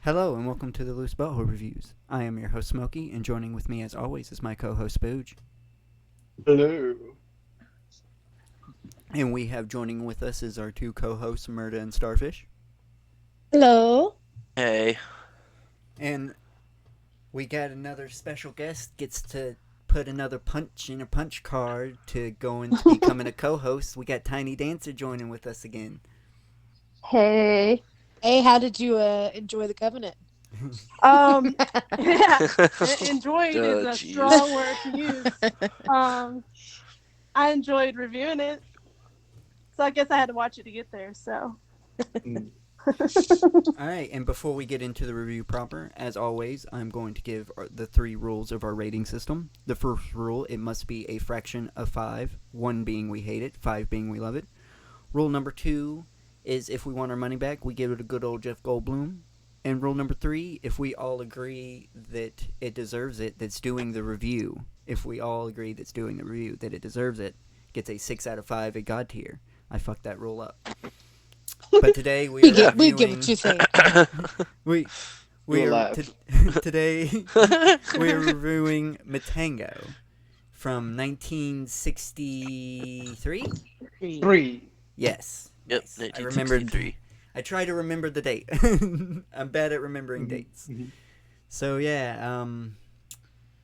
Hello and welcome to the Loose Butthole Reviews. I am your host Smokey, and joining with me as always is my co-host Spooge. Hello. And we have joining with us is our two co-hosts Murda and Starfish. Hello. Hey. And we got another special guest, gets to put another punch in a punch card to go into becoming a co-host. We got Tiny Dancer joining with us again. Hey. Hey, how did you enjoy the Covenant? Yeah, enjoyed is a geez. strong word to use. I enjoyed reviewing it, so I guess I had to watch it to get there. So. Alright, and before we get into the review proper, as always, I'm going to give the 3 rules of our rating system. The first rule, it must be a fraction of 5, 1 being we hate it, 5 being we love it. Rule number 2 is if we want our money back, we give it a good old Jeff Goldblum. And rule number 3, if we all agree that it deserves it, that's doing the review, if we all agree that's doing the review, that it deserves it, gets a 6 out of 5 at God tier. I fucked that rule up. But today we give it 2 things. Today we're reviewing Matango from 1963. 3. Yes. Yep, Nice. 1963. I try to remember the date. I'm bad at remembering dates. So yeah,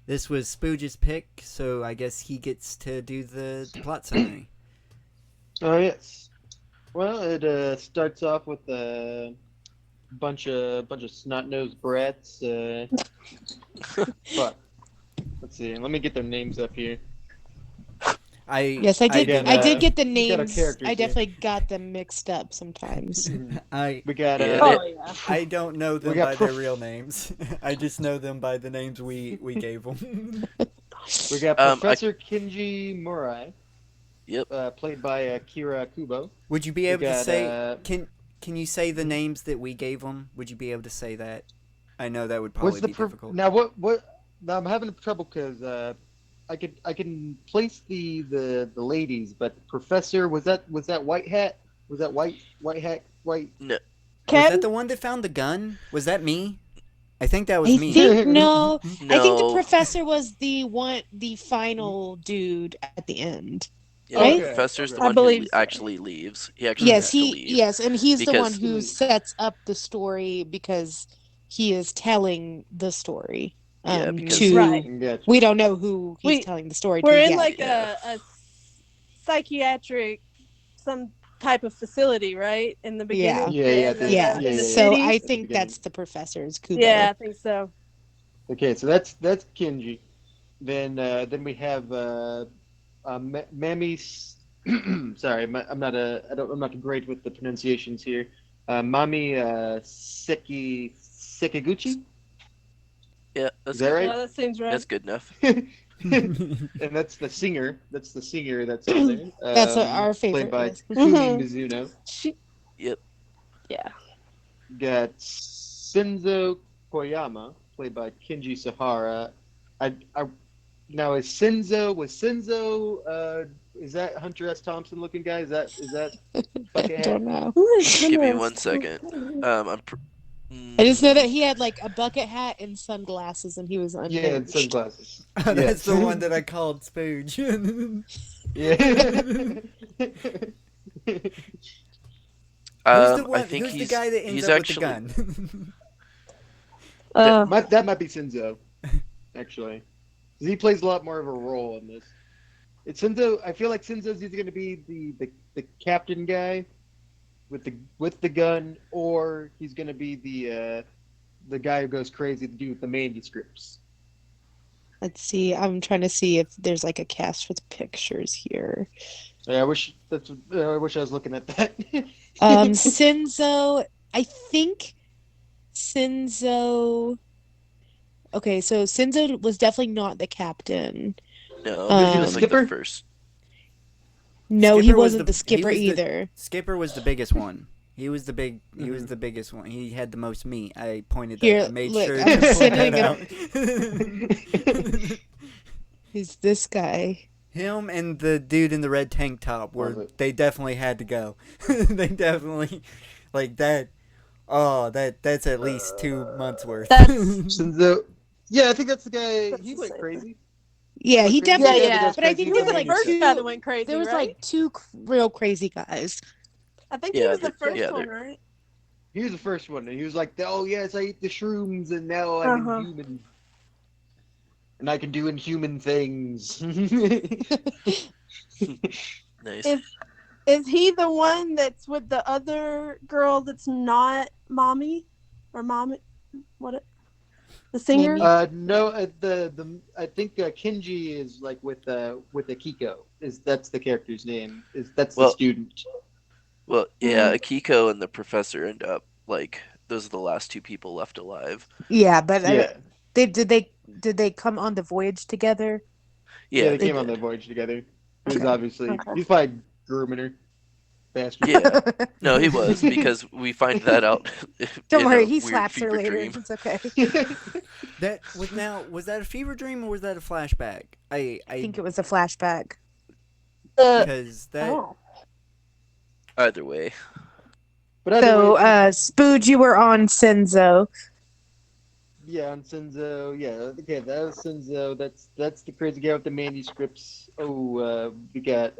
this was Spooge's pick, so I guess he gets to do the plot summary. Oh yes. Well, it starts off with a bunch of snot-nosed brats. But let's see. Let me get their names up here. I did get the names. characters I here. definitely got them mixed up sometimes. I We got I don't know them We got by their real names. I just know them by the names we gave them. we got Professor Kinji Murai. Yep. Played by Kira Kubo. Would you be able to got, say? Can you say the names that we gave them? Would you be able to say that? I know that would probably be difficult. Now what? Now I'm having trouble because I can place the ladies, but Professor was that white hat? Was that white hat? No. Was that the one that found the gun? Was that me? I think that was me. No. I think the No. professor was the final dude at the end. Yeah, Right? the professor's the I one believe who so. actually leaves. He actually has to leave. And he's the one Because- who sets up the story because he is telling the story. Yeah, because- to Right. Gotcha. we don't know who he's We- telling the story to We're in yet. like Yeah. a psychiatric, some type of facility, right? In the beginning. Yeah, in the- yeah. in the So city. I the think beginning. that's the professor's Kubo. Yeah, I think so. Okay, so that's Kinji. Then we have Mami. Sorry, I'm not great with the pronunciations here. Mami Sekiguchi. Yeah, that's Is that right? Yeah, that seems right. That's good enough. And that's the singer. That's the singer that's on there. That's our favorite. Played by yes. Takumi Mizuno. She, Yep. yeah. Got Shinzo Koyama, played by Kinji Sahara. Now is Shinzo is that Hunter S. Thompson looking guy? Is that I Buckethead? don't know. Give me 1 second. I just know that he had like a bucket hat and sunglasses, and he was unhinged. Yeah, and sunglasses. That's the one that I called Spooge. Yeah. I think who's he's the guy that ends he's up actually with the gun? that might be Shinzo, actually. 'Cause he plays a lot more of a role in this. It's Shinzo. I feel like Shinzo's either going to be the captain guy with the gun, or he's going to be the guy who goes crazy to do with the manuscripts. Let's see. I'm trying to see if there's like a cast with pictures here. Yeah, I wish I was looking at that. Shinzo. I think Shinzo. Okay, so Shinzo was definitely not the captain. No, Was he he the was like the skipper? first. No, he Skipper was wasn't the skipper he was either. Skipper was the biggest one. He was the biggest one. He had the most meat. I pointed that. Here, I made look, sure I'm to point sending that him- out. Who's this guy? Him and the dude in the red tank top Love were it. they definitely had to go. They definitely like that. Oh, that's at least 2 months worth. That's Shinzo. Yeah, I think that's the guy. That's He the went same crazy. Yeah, he Went crazy? definitely. Yeah, the yeah. guy's But I crazy. think he there was was the like first two. guy that went crazy. There was right? like two real crazy guys. I think he Yeah, was the first yeah, one, right? He was the first one, and he was like, "Oh yes, I eat the shrooms, and now I'm Uh-huh. inhuman, and I can do inhuman things." Nice. Is he the one that's with the other girl that's not mommy or mommy? The singer? Kenny. No, the I think Kenji is like with Akiko. That's the character's name? That's the Well, student? well, yeah. Akiko and the professor end up like those are the last two people left alive. Yeah, but Yeah, did they come on the voyage together? yeah, Yeah, they they came on the did. voyage together. He was Okay. obviously he's probably grooming her, bastard. Yeah. No, he was because we find that out Don't in worry, a he weird slaps her fever later. dream. It's okay. Was that a fever dream or was that a flashback? I think it was a flashback. Because that Oh. Either way, But either So, way, Spood, you were on Senzo. yeah, on Senzo, yeah, okay, that was Senzo. That's the crazy guy with the manuscripts. Oh, we got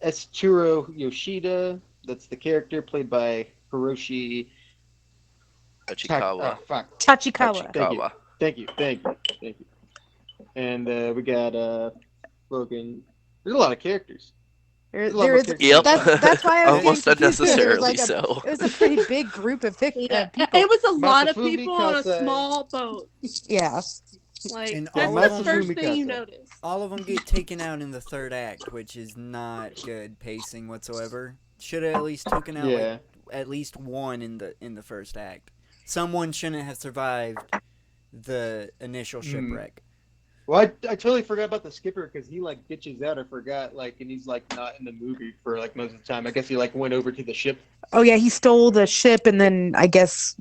Eschiro Yoshida. That's the character played by Hiroshi. Achikawa. Fuck. Tachikawa. Thank you. And we got Logan. There's a lot of characters. There There's a lot more is. characters Yep. than That's why I was Almost getting confused, because it was unnecessarily like so. it was a pretty big group of Yeah, people. it was a lot of Masafumi people on a Kasai. small boat. Yeah. Like And that's all the of them- first thing you Masafumi notice. all of them get taken out in the third act, which is not good pacing whatsoever. Should have at least taken out Yeah. at least one in the first act. Someone shouldn't have survived the initial shipwreck. Well, I totally forgot about the skipper because he like ditches out. I forgot, like, and he's like not in the movie for like most of the time. I guess he like went over to the ship. Oh yeah, he stole the ship, and then I guess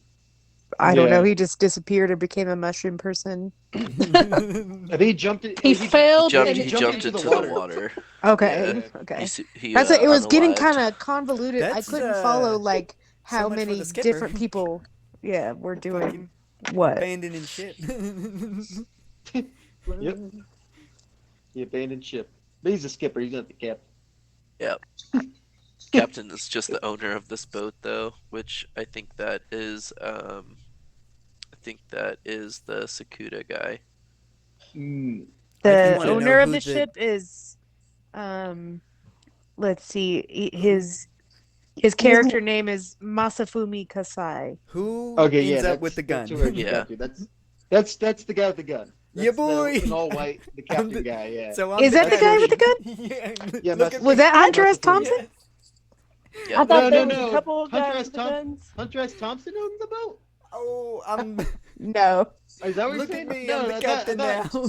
I don't Yeah. know. He just disappeared or became a mushroom person. I think he jumped. He failed He and jumped into the water. Okay. Yeah. Okay. He That's it. It was getting unalived. kind of convoluted. I That's, couldn't follow like so how much for many the skipper. different people. Yeah, were doing Fucking what? abandoning ship. Yep. The abandoned ship. But he's a skipper. He's not the captain. Captain is just the owner of this boat, though, which I think that is the Sakuda guy. Mm. I The wanna know owner of who the the- ship is, let's see, his character name is Masafumi Kasai. Who Okay, ends yeah. up with the gun? That's who I Yeah. got to. That's the guy with the gun. Yeah, That's boy. In all white, the captain the- guy. Yeah. So Is that the guy with the gun? Yeah. Yeah, Look at Mas- Was me. that Hunter S. Masafumi. Thompson? Yes. Yeah. I thought No, there no, was no. a couple of Hunter guys S. with the Thom- guns. Hunter S. Thompson owns the boat. Oh, I'm. No. Is that what you're Look saying? at me. No, I'm the I captain thought- now.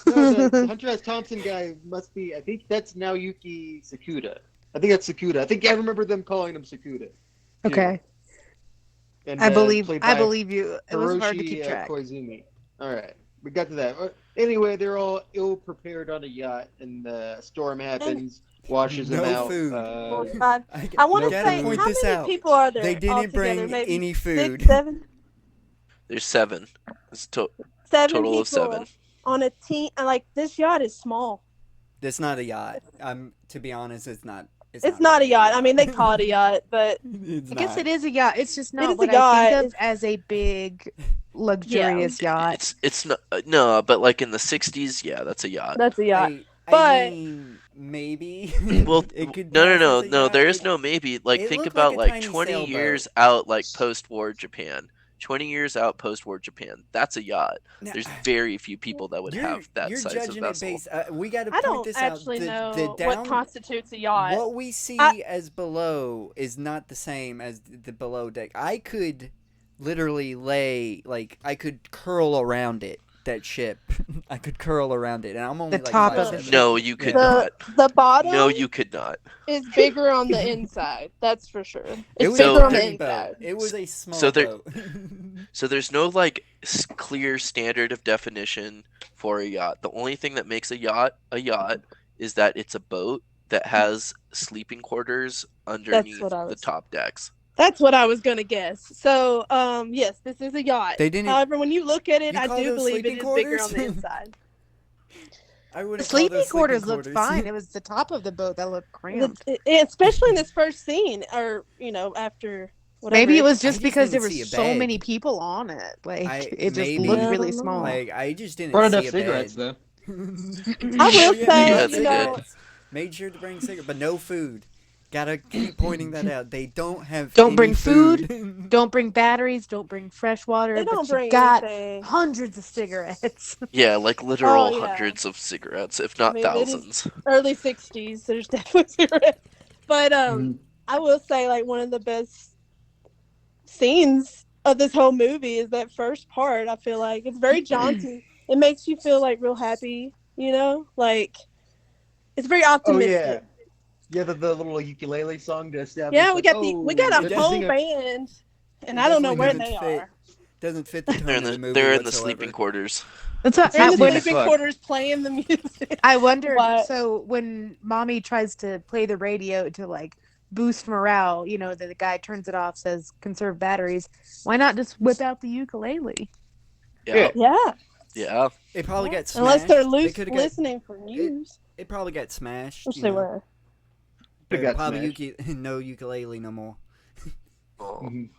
No, the Hunter S. Thompson guy must be. I think that's Naoyuki Sakuda. I think that's Sakuda. I think I remember them calling him Sakuda. Okay. And, I believe played by you. It was hard to Hiroshi, keep track. Koizumi. All right, we got to that. Anyway, they're all ill prepared on a yacht, and the storm happens, washes them No out. food. God. I want to gotta say, point how this many out. people are there? They didn't altogether? bring Maybe any food. 6, 7, There's 7. It's 7 total people of 7. on a team. Like this yacht is small. It's not a yacht. To be honest, it's not. It's not a really yacht. I mean, they call it a yacht, but It's I guess not. it is a yacht. It's just It not is what a I think yacht. of as a big, luxurious yacht. It's not no, but like in the 60s, yeah, that's a yacht. that's a yacht. I But- mean, maybe. Well, it could no, pass as a no. yacht. There is no maybe. Like, it think looked about like a like tiny 20 sailboat. years out, like post-war Japan. 20 years out post-war Japan. That's a yacht. Now, There's very few people that would have that you're size judging of it vessel. based. We got to I point don't this actually out. know The what down, constitutes a yacht. what we see as below is not the same as the below deck. I could literally I could curl around it that ship, I could curl around it, and I'm only The like top of 5'7". the No, you could Yeah. not. The bottom No, you could not. is bigger on the inside. That's for sure. It It's was a bigger on the tiny boat. inside. It was a small So there- boat. So there's no like clear standard of definition for a yacht. The only thing that makes a yacht is that it's a boat that has sleeping quarters underneath what I the was- top decks. That's what I was gonna guess. So, yes, this is a yacht. They didn't- However, when you look at it, You I call do those believe it sleeping is bigger on quarters? the inside. I The wouldn't call sleeping those quarters sleeping looked fine. It was the top of the boat that looked cramped. Especially in this first scene, or after whatever. Maybe it was I just just because there didn't were see a so bed. many people on it. Like it just maybe. looked Yeah, I really don't know. small. Like I just didn't Brought see enough a cigarettes bed. though. I will Yeah, say, that's you know, good. Made sure to bring cigarettes, but no food. Gotta keep pointing that out. They don't have. Don't any bring food. food. Don't bring batteries. Don't bring fresh water. they don't but you bring got anything. hundreds of cigarettes. Yeah, like literal Oh, yeah. hundreds of cigarettes, if not I mean, it is- thousands. Early '60s, there's definitely cigarettes. But Mhm. I will say, like, one of the best scenes of this whole movie is that first part. I feel like it's very jaunty. It makes you feel like real happy, like it's very Oh optimistic. yeah, yeah. The little ukulele song to establish. Yeah, we like, got oh, we got a let's whole sing a- band, and It I don't know where definitely they doesn't fit. are. Doesn't fit the tone They're of the movie. they're in the whatsoever. sleeping quarters. That's what They're in I the What wonder. the sleeping fuck? quarters playing the music. I wondered. What? So when mommy tries to play the radio to like boost morale, the guy turns it off, says conserve batteries. Why not just whip out the ukulele? Yeah, Yeah, yeah. It probably got smashed. unless they're They coulda got- listening for news, It probably got smashed. which you they know. were. It got Probably smashed. no ukulele no more. Oh. Mhm.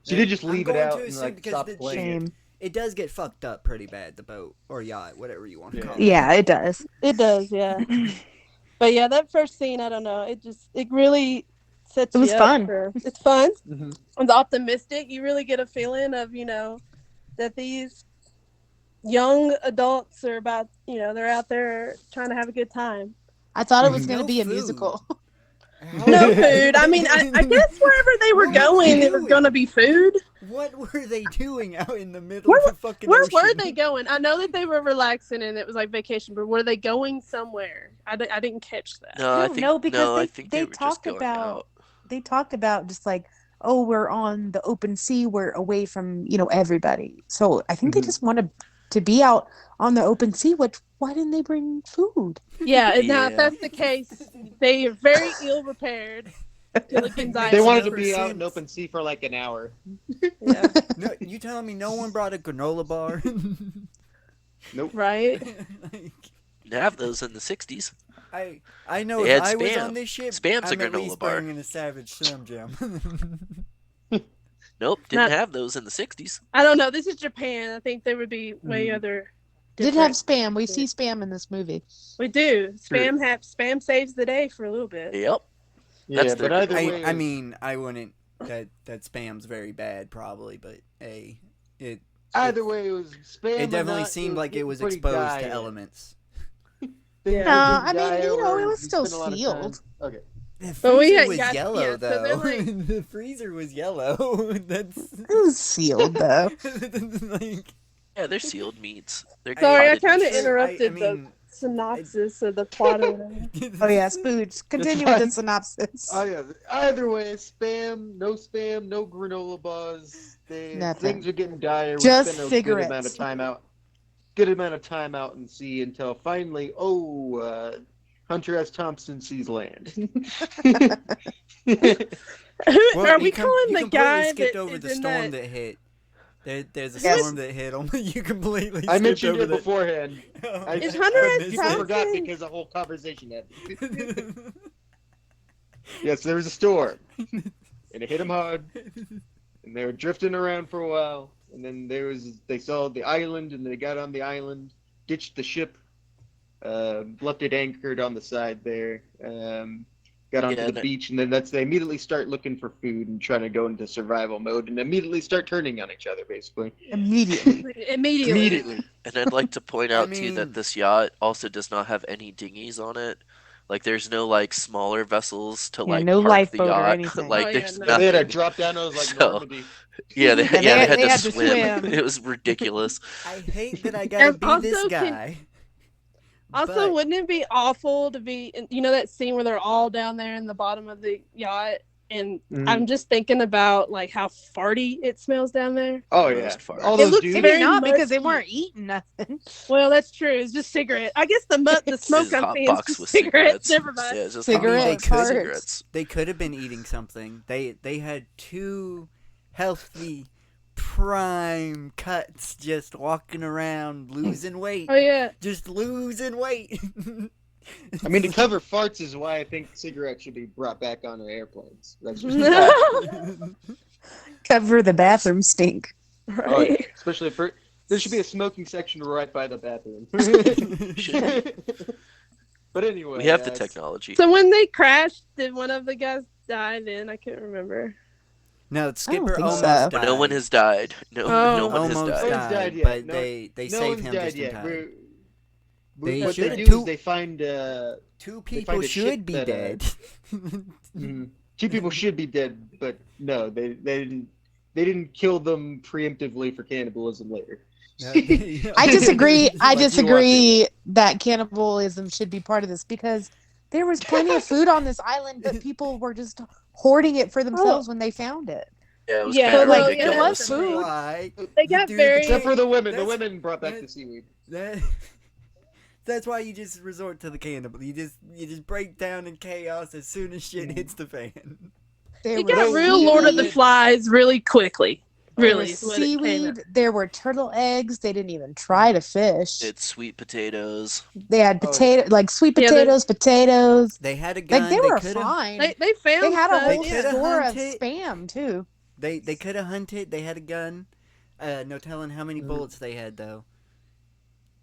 She did just I'm leave it going out to and assume like because stop the- playing it. Shame. It does get fucked up pretty bad, the boat or yacht, whatever you want to Yeah. call it. Yeah, it does. It does, yeah. But yeah, that first scene, I don't know. It really sets It was you up fun. it's fun. Mhm. It's optimistic. You really get a feeling of, that these young adults are about, they're out there trying to have a good time. I thought it was Mhm. going to No be a food. musical. No food. I mean, I guess wherever they were What were going, they it was doing? going to be food. What were they doing out in the middle of the fucking Where ocean? were they going? I know that they were relaxing and it was like vacation, but were they going somewhere? I didn't catch that. No, I No, think no, because I they- think they they were just talked going about- out. They talked about just like, oh, we're on the open sea, we're away from everybody. So I think they Mhm. just wanted to be out on the open sea. Why didn't they bring food? Yeah, and now if Yeah. that's the case, they are very ill prepared to look inside. They Makes wanted no to be out in sense. open sea for like an hour. Yeah, No, you telling me no one brought a granola bar? Nope. right. Like, They have those in the '60s. I know They if had I was Spam. on this ship, Spam's a I'm at granola least bar. bringing a Savage Slim Jim. Nope, didn't Not- have those in the '60s. I don't know. This is Japan. I think there would be way Mm. other. Did have different- spam. We see spam in this movie. We do. Spam saves the day for a little bit. Yep. Yeah, That's but their- either way, I mean, I wouldn't. That spam's very bad, probably, but hey, either way, it was spam. it or definitely not, seemed like it was pretty exposed dire. to elements. Things Yeah. that No, didn't I mean, die it or was we still spent a lot of sealed. time- Okay. The But we freezer had was got- yellow, yeah, so though. they're like- The freezer was yellow. That's It was sealed though. like. Yeah, they're sealed meats. They're Sorry, I potted kind of meats. interrupted I the mean, synopsis of the plot or whatever. Oh yeah, Spooge. Continue with fine. the synopsis. Oh yeah. Either way, spam, no granola bars. Nothing. Things are getting dire. We Just spent a cigarettes. good amount of time out. Good amount of time out in sea until finally, Hunter S. Thompson sees land. Well, Are you we com- calling you the completely guy skipped that over is the in storm that? that hit. There's a Yes. storm that hit him. You completely. I skipped mentioned over it beforehand. that. I, Is Hunter I- S. people Thompson- forgot because the whole conversation happened. Yes, there was a storm, and it hit them hard, and they were drifting around for a while, and then they saw the island, and they got on the island, ditched the ship, left it anchored on the side there, got onto Yeah, the that- beach, and then they immediately start looking for food and trying to go into survival mode, and immediately start turning on each other, basically. Immediately. Immediately. And I'd like to point I out too mean- that this yacht also does not have any dinghies on it. Like there's no like smaller vessels to Yeah, like no park the lifeboat or yacht. anything. Like Oh, yeah, there's no. Yeah, they had to nothing. drop down. It was like So- Normandy. Yeah, they, Yeah, yeah, they had they to had to swim. swim. It was ridiculous. I hate that I gotta And be this also, guy. Also, but wouldn't it be awful to be, you know, that scene where they're all down there in the bottom of the yacht, and I'm just thinking about like how farty it smells down there. Oh Most yeah, farts. all It those looks dudes. Maybe very not because they musky. weren't eating nothing. Well, that's true. It's just cigarette. I guess the smoke It's a I'm hot seeing is box just with cigarettes. cigarettes. Never mind. Yeah, it's just Cigarette hot box with farts. cigarettes. they could have been eating something. They had two healthy prime cuts just walking around losing weight. Oh yeah. Just losing weight. I mean, to cover farts is why I think cigarettes should be brought back onto airplanes. That's just Cover the bathroom stink. Oh, yeah. Right. Especially for there should be a smoking section right by the bathroom. But anyway, We have the technology. So when they crashed, did one of the guys die? Then I can't remember. No, Skipper think almost so. died. No one has died. No, Oh. no one has almost No died. one's died yet. but No- they no saved one's him died just in yet. time. We're- They what they should- do two- is they find Two They people find a should ship be that, dead. two people should be dead, but no, they didn't kill them preemptively for cannibalism later. I disagree. I Like you disagree that cannibalism should be part of this because there was plenty of food on this island, but people were just hoarding it for themselves when they found it. Yeah, it was Yeah, kind of well, ridiculous. it was food. Why? They got Dude, very. Except for the women. The That's- women brought back the seaweed. That's why you just resort to the cannibal. You just break down in chaos as soon as shit hits the fan. There It was got real Lord of the seaweed, Flies really quickly. there Really, was is what it came seaweed. out. There were turtle eggs. They didn't even try to fish. It's sweet potatoes. They had Oh, potato, like sweet Yeah, they- potatoes. They had a gun. Like they were coulda- fine. They found. They had a stuff, whole coulda store of hunted. spam too. They could have hunted. They had a gun. No telling how many bullets they had though.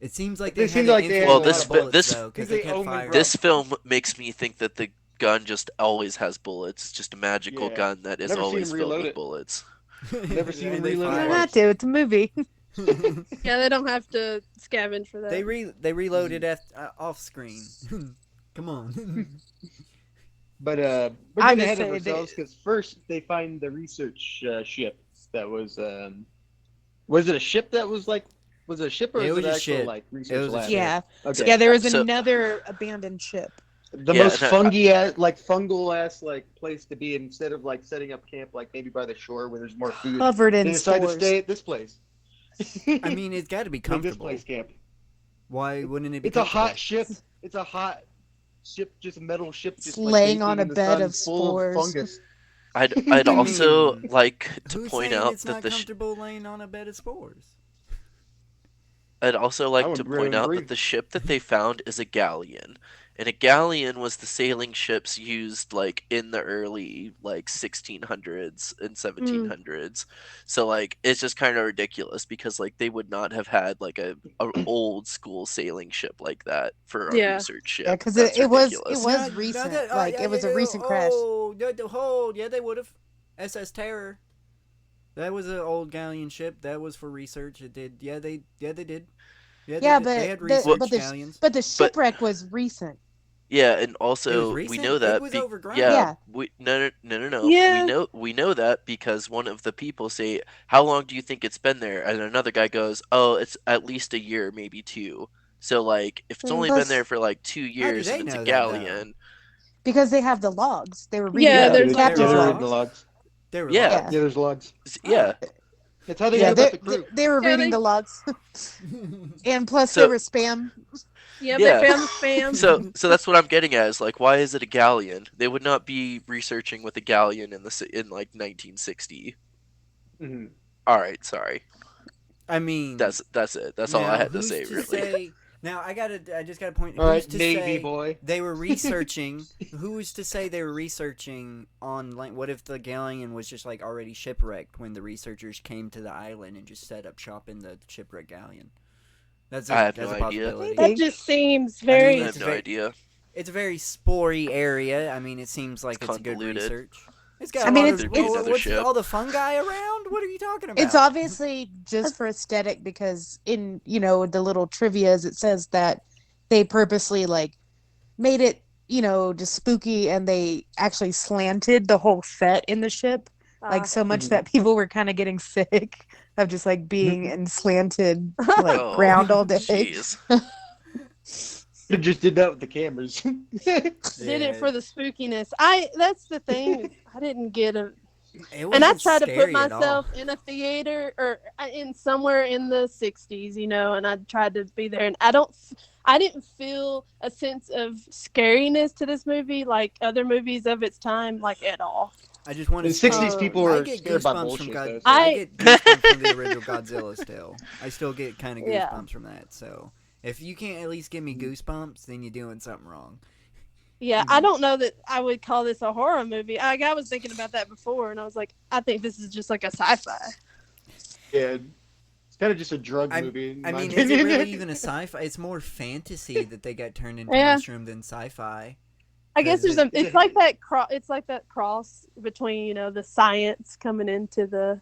It seems like They they, seemed had like an they had infinite Well, this- amount of bullets, this- though, 'cause they they kept only firing. brought- This film makes me think that the gun just always has bullets. It's just a magical Yeah. gun that is Never seen always him filled reload with it. bullets. Never seen And him they reload You it. don't fire. have to. It's a movie. Yeah, they don't have to scavenge for that. They reloaded off screen. Come on. But we're I'm getting just ahead of saying ourselves because first they find the research ship that was it a ship that was like was it a ship or It was was it a actual ship. like It research was a lab? ship. Yeah. Okay. Yeah, there was So- another abandoned ship. The Yeah, most no, fungal ass like place to be instead of like setting up camp like maybe by the shore where there's more food. Covered They in decide to spores. stay at this place. I mean, it's got to be Make this comfortable. place camp. Why wouldn't it be? It's a comfortable? hot ship. It's a hot ship, just a metal ship, just like, Laying baking on a in the bed sun, of full spores. of fungus. I'd I also mean, like to Who's point saying out it's that not the comfortable laying on a bed of spores? I'd also I like would to really point out agree. that the ship that they found is a galleon. And a galleon was the sailing ships used like in the early like 1600s and 1700s. So like it's just kind of ridiculous because like they would not have had like a old school sailing ship like that for a Yeah. research ship. Yeah, because That's it was ridiculous. recent. Like it was a recent crash. Oh, hold. Yeah, they would have. SS Terror. That was an old galleon ship. That was for research. It did. Yeah, they did. Yeah, Yeah, they had but research but the galleons. but the shipwreck was recent. Yeah, and also we recent? know that It was overgrown. yeah, Yeah. no. Yeah. We know that because one of the people say, "How long do you think it's been there?" And another guy goes, "Oh, it's at least a year, maybe two." So like if it's only been Plus- there for like 2 years they and it's a know that, though? galleon, Because they have the logs. They were reading Yeah, the there's like captain's there they're are reading logs. the logs. They were Yeah. lost. Yeah, there's logs. yeah. That's how they Yeah, know about the crew. they were Yeah, reading they- the logs. And plus So- there was spam. Yeah, Yeah. they found the spam. So that's what I'm getting at is like why is it a galleon? They would not be researching with a galleon in like 1960. Mhm. All right, sorry. I mean, That's it. That's all I now, had to who's say really. say- now I just got to point. All right, Who's to Navy say boy. they were researching? Who's to say they were researching on like what if the galleon was just like already shipwrecked when the researchers came to the island and just set up shop in the shipwrecked galleon? That's I have that's no a idea. possibility. That just seems very. I it's have no very- idea. It's a very spory area. I mean, it seems like It's it's a good convoluted. research. It's got I a mean, lot it's- of it's- what's Another ship. all the fungi around. What are you talking about? It's obviously just for aesthetic because in the little trivias it says that they purposely like made it just spooky, and they actually slanted the whole set in the ship, like so much Mhm. that people were kind of getting sick of just like being in slanted like Oh, ground all day. jeez. They just did that with the cameras. Did it for the spookiness. That's the thing. I didn't get a It and I wasn't try to put scary at all. myself in a theater or in somewhere in the 60s, and I tried to be there, and I didn't feel a sense of scariness to this movie like other movies of its time, like at all. I just want In to the 60s, Um, people I were get scared by goosebumps from bullshit, though. I I get goosebumps from the original Godzilla still. I still get kind of goosebumps Yeah. from that. So if you can't at least give me goosebumps, then you're doing something wrong. yeah, I don't know that I would call this a horror movie. I was thinking about that before, and I was like, I think this is just like a sci-fi. Yeah, it's kind of just a drug I movie. In I my mean, is it opinion. really even a sci-fi? It's more fantasy that they got turned into Yeah. mushroom than sci-fi. I guess 'Cause there's it's like that it's like that cross between the science coming into the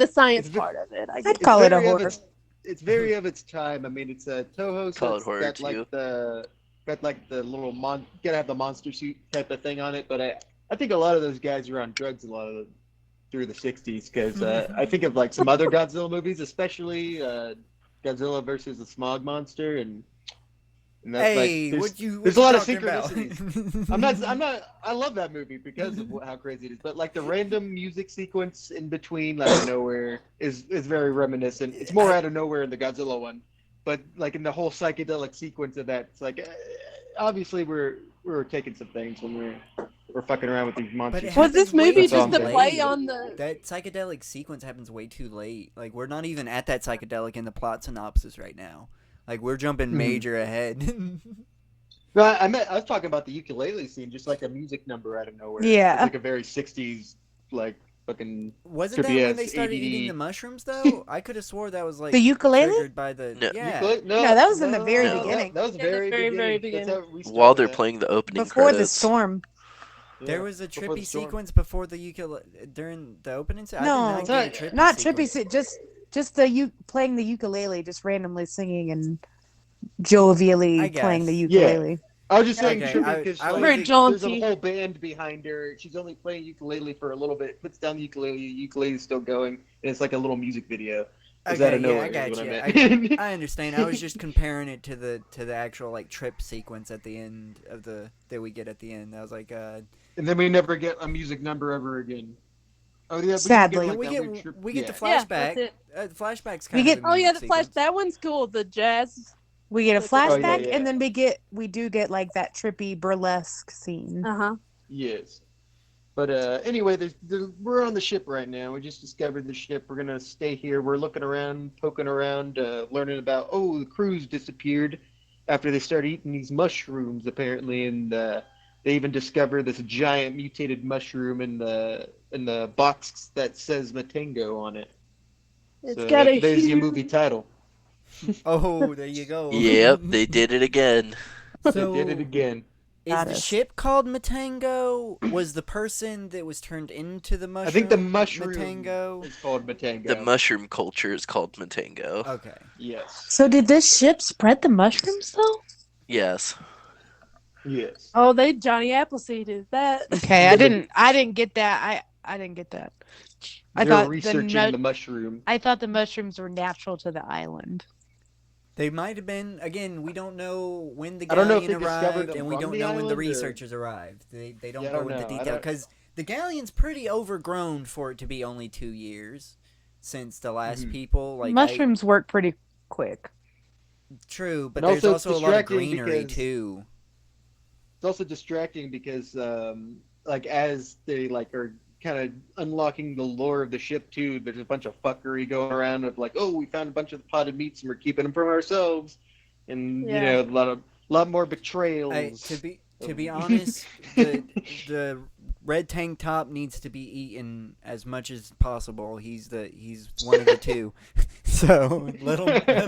science It's ve- part of it. I I'd guess. call it a very of horror. it's very of its time. I mean, it's Toho, so Call it it's horror got to like you. the little gotta have the monster suit type of thing on it. But I think a lot of those guys were on drugs through the 60s because I think of like some other Godzilla movies, especially Godzilla versus the Smog Monster, and that's Hey, like what you there's a lot of talking about? synchronicities. I'm not. I love that movie because of how crazy it is. But like the random music sequence in between, out of nowhere, is very reminiscent. It's more out of nowhere in the Godzilla one, but like in the whole psychedelic sequence of that, it's like obviously we're taking some things when we're fucking around with these But monsters. it Was happens this way movie That's all just I'm to saying. play on the? That psychedelic sequence happens way too late. Like we're not even at that psychedelic in the plot synopsis right now. Like we're jumping Mhm. major ahead. No, I was talking about the ukulele scene, just like a music number out of nowhere. Yeah. It's like a very 60s, like fucking Wasn't that trippy when ass they started eating the ADD. mushrooms though? I could have swore that was like The ukulele? triggered by the No. yeah. No, No, that was in the very No. beginning. That was Yeah, the very very, very beginning. That's how we started While they're that. playing the opening Before the credits. storm. Yeah, There was a before the trippy storm. sequence before the ukulele during the opening. I No, did not get a trippy not sequence. trippy. Just the playing the ukulele, just randomly singing and jovially I playing the guess. ukulele. I was just Yeah. saying Okay, trippy because I was Very like, jaunty. there's a whole band behind her. She's only playing ukulele for a little bit. Puts down the ukulele's still going, and it's like a little music video. It's out Okay, of yeah, nowhere. I is got what you. I meant. I understand. I was just comparing it to the actual like trip sequence at the end of the that we get at the end. I was like, And then we never get a music number ever again. Oh yeah, but Sadly. you we that get weird trip. we get the Yeah, flashback. that's it. The flashback's We kind get- of a Oh yeah, music the flash. sequence. That one's cool. The jazz. We get a That's it. Oh, yeah, flashback, yeah. and then we do get like that trippy burlesque scene. Uh-huh. Yes. But anyway, we're on the ship right now. We just discovered the ship. We're gonna stay here. We're looking around, poking around, learning about. Oh, the crew's disappeared after they started eating these mushrooms, apparently, and they even discover this giant mutated mushroom in the box that says Matango on it. It's So got a there's your huge- movie title. Oh, there you go. Yep, they did it again. So They did it again. is Got the us. ship called Matango? Was the person that was turned into the mushroom? I think the mushroom Matango. is called Matango. The mushroom culture is called Matango. Okay. Yes. So did this ship spread the mushrooms though? Yes. Yes. Oh, they Johnny Appleseeded that. Okay, I didn't get that. I didn't get that. I They're thought researching the mushroom. I thought the mushrooms were natural to the island. They might have been. Again, we don't know when the I don't know if galleon they discovered arrived, them and we from don't the know when the island, or- researchers arrived. They don't Yeah, I go don't into know. I detail don't- because the galleon's pretty overgrown for it to be only 2 years since the last Mhm. people. Like Mushrooms work pretty quick. true, but And there's also also a lot of distracting greenery because- too. It's also distracting because, like, as they like are kind of unlocking the lore of the ship too, there's a bunch of fuckery going around of like, oh, we found a bunch of potted meats and we're keeping them from ourselves, and Yeah. a lot more betrayals. To be honest, the red tank top needs to be eaten as much as possible. He's one of the two, so let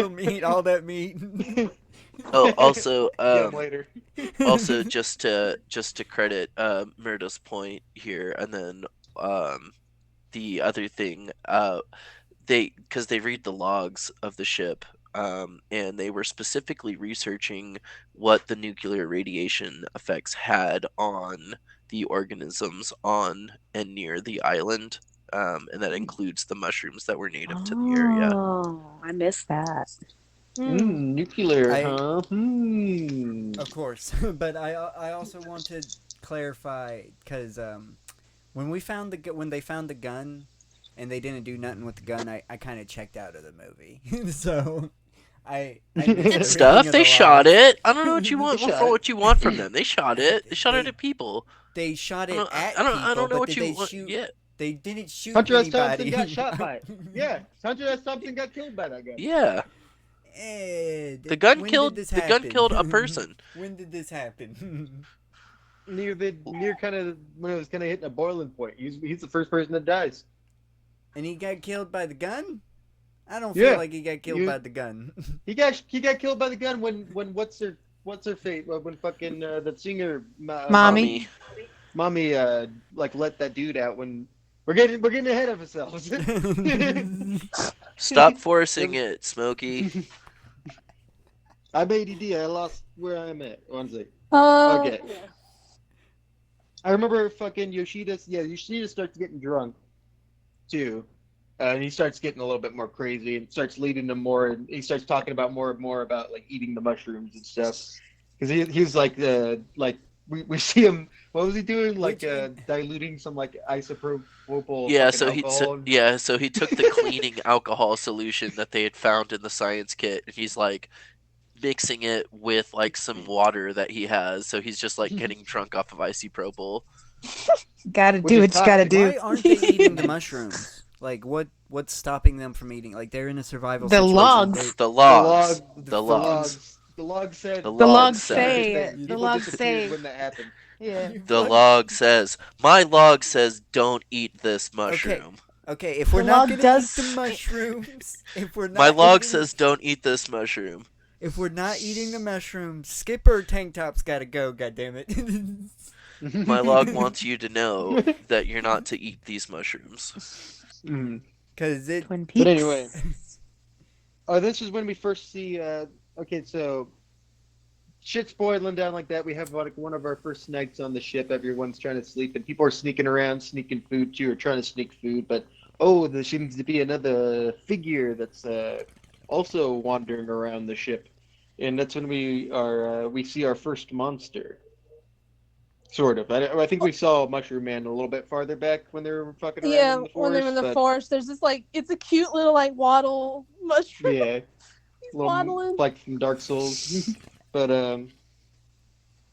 him eat all that meat. Oh, also, Get 'em later. also just to credit Murdo's point here, and then the other thing, because they read the logs of the ship and they were specifically researching what the nuclear radiation effects had on the organisms on and near the island, and that includes the mushrooms that were native to the area. Oh, I missed that. Nuclear, I- huh? Of course, but I also want to clarify because when they found the gun, and they didn't do nothing with the gun, I kind of checked out of the movie. So I missed Did the stuff. reading of They the shot logs. it. I don't know what you want They shot for it. what you want from them. They shot it. They shot it at people. They shot I it don't. at I don't. people, I don't know but what did you they want. shoot? Yeah. They didn't shoot Hunter S. anybody. Thompson got shot by it. Yeah, Hunter S. Thompson got killed by that gun. Yeah. Ed, The gun when killed. Did this The happen? gun killed a person. When did this happen? Near kind of when it was kind of hitting a boiling point. He's the first person that dies. And he got killed by the gun? I don't Yeah. feel like he got killed You- by the gun. He got killed by the gun when what's her fate when fucking the singer Mommy. mommy like let that dude out when we're getting ahead of ourselves. Stop forcing it, Smokey. I'm ADD. I lost where I'm at. One sec. Okay. Okay. I remember fucking Yoshida. Yeah, Yoshida starts getting drunk too, and he starts getting a little bit more crazy and starts leading to more. And he starts talking about more and more about like eating the mushrooms and stuff. Because he was like we see him. What was he doing? Like diluting some like isopropyl. Yeah. fucking So he. alcohol. So he took the cleaning alcohol solution that they had found in the science kit, and he's like mixing it with like some water that he has. So he's just like getting drunk off of isopropyl. Gotta Which do is what you gotta toxic. do. Why aren't they eating the mushrooms? Like, what's stopping them from eating? Like, they're in a survival The situation. logs. The logs. The The logs. The log said. The The log logs said. say. The People logs disappeared say. when that happened. Yeah. The log says. My log says, "Don't eat this mushroom." Okay, if we're The not log gonna does- eat the mushrooms, if we're not My log eating- says, "Don't eat this mushroom." if we're not eating the mushrooms, Skipper tank top's gotta go. Goddammit. My log wants you to know that you're not to eat these mushrooms. Mhm. Cause it. Twin Peaks. But anyway, this is when we first see. Okay, so shit's boiling down like that. We have like one of our first nights on the ship. Everyone's trying to sleep, and people are sneaking around, sneaking food too, or trying to sneak food. But there seems to be another figure that's also wandering around the ship, and that's when we see our first monster. Sort of. I think we saw Mushroom Man a little bit farther back when they were fucking around Yeah, in the forest. when they're in the but- forest, there's this like it's a cute little like waddle mushroom. Yeah, He's little, waddling. like from Dark Souls. But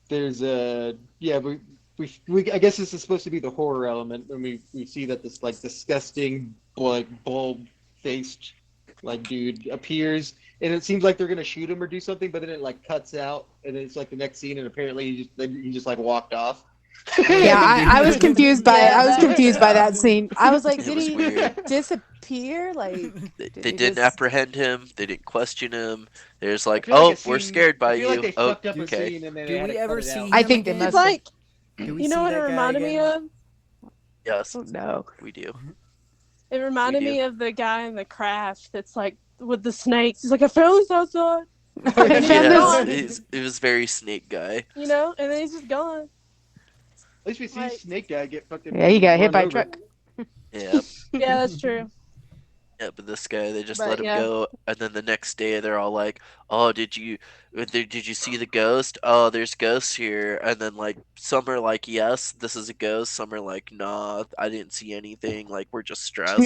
there's we I guess this is supposed to be the horror element when we see that this like disgusting like bulb faced like dude appears, and it seems like they're gonna shoot him or do something, but then it like cuts out, and it's like the next scene, and apparently he just like walked off. Yeah, I was confused by it. I was Yeah. confused by that scene. I was like, It did was he weird. disappear? Like, They did he didn't just- apprehend him. They didn't question him. They're just like, I feel like "Oh, a we're scene- scared by I feel you." like they Oh, fucked up a okay. scene and then Do they had we to cut ever it see out. I him think they again? It's must. like Do we you know see what it that guy reminded me again? of? Yes, Oh no. we do. It reminded We do. me of the guy in the craft that's like with the snakes. He's like, I found this outside, I found Yes, this. it was very snake guy. you know, and then he's just gone. At least we see Like- Snake Guy get fucking. Yeah, he got hit run by a over. truck. Yeah, Yeah, that's true. yeah. But this guy, they just But, let him yeah. go, and then the next day they're all like, "Oh, did you see the ghost? Oh, there's ghosts here." And then like some are like, "Yes, this is a ghost." Some are like, "Nah, I didn't see anything. Like we're just stressed."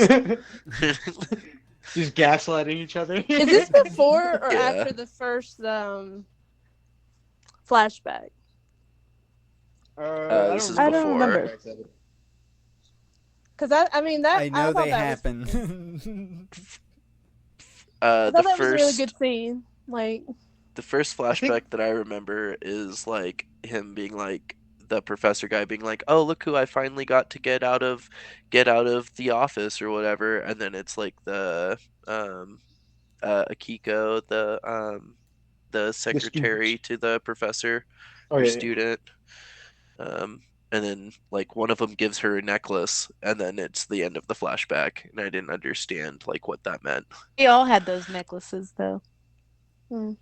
Just gaslighting each other. Is this before or Yeah. after the first flashback? This is I don't before. remember. Because I mean that I know thought they that happen. I The thought that was a first really good scene. Like, the first think- flashback that I remember is like him being like the professor guy being like, "Oh, look who I finally got to get out of the office or whatever," and then it's like the Akiko, the secretary to the professor Oh, or yeah. student, and then like one of them gives her a necklace, and then it's the end of the flashback, and I didn't understand like what that meant. We all had those necklaces though. Hmm.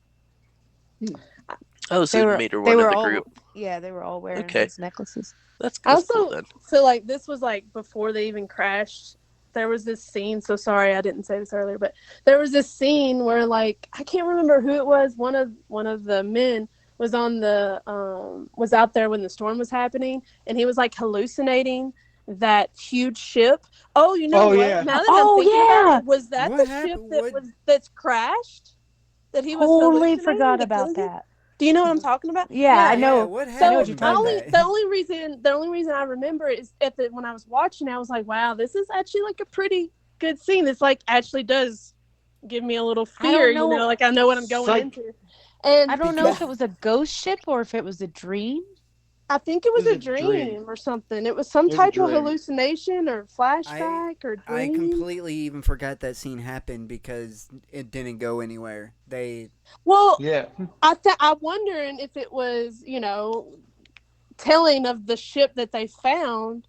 Oh, so it made her one of the group. They were all wearing Okay. those necklaces. That's I cool also then. feel like this was like before they even crashed. There was this scene. So sorry, I didn't say this earlier, but there was this scene where like I can't remember who it was. One of the men was on the was out there when the storm was happening, and he was like hallucinating that huge ship. Oh, you know Oh, what? yeah. Now that I'm Oh, thinking about yeah. it, was that What the ship happened? that What? was that's crashed? That he was Totally hallucinating forgot to kill about him? that. Do you know what I'm talking about? Yeah, I Yeah. Yeah, know. what I know what So you're happened I talking with only about. that? the only reason I remember it is when I was watching I was like, wow, this is actually like a pretty good scene. This like actually does give me a little I fear, don't you know, know. like I know what I'm going Psych. into. I And don't know if Because it was a ghost ship or if it was a dream. I think it was This is a a dream. dream or something. It was some It was a type of dream. hallucination or I flashback or I dream. completely even forgot that scene happened because it didn't go anywhere. They Well, Yeah. I'm wondering if it was, you know, telling of the ship that they found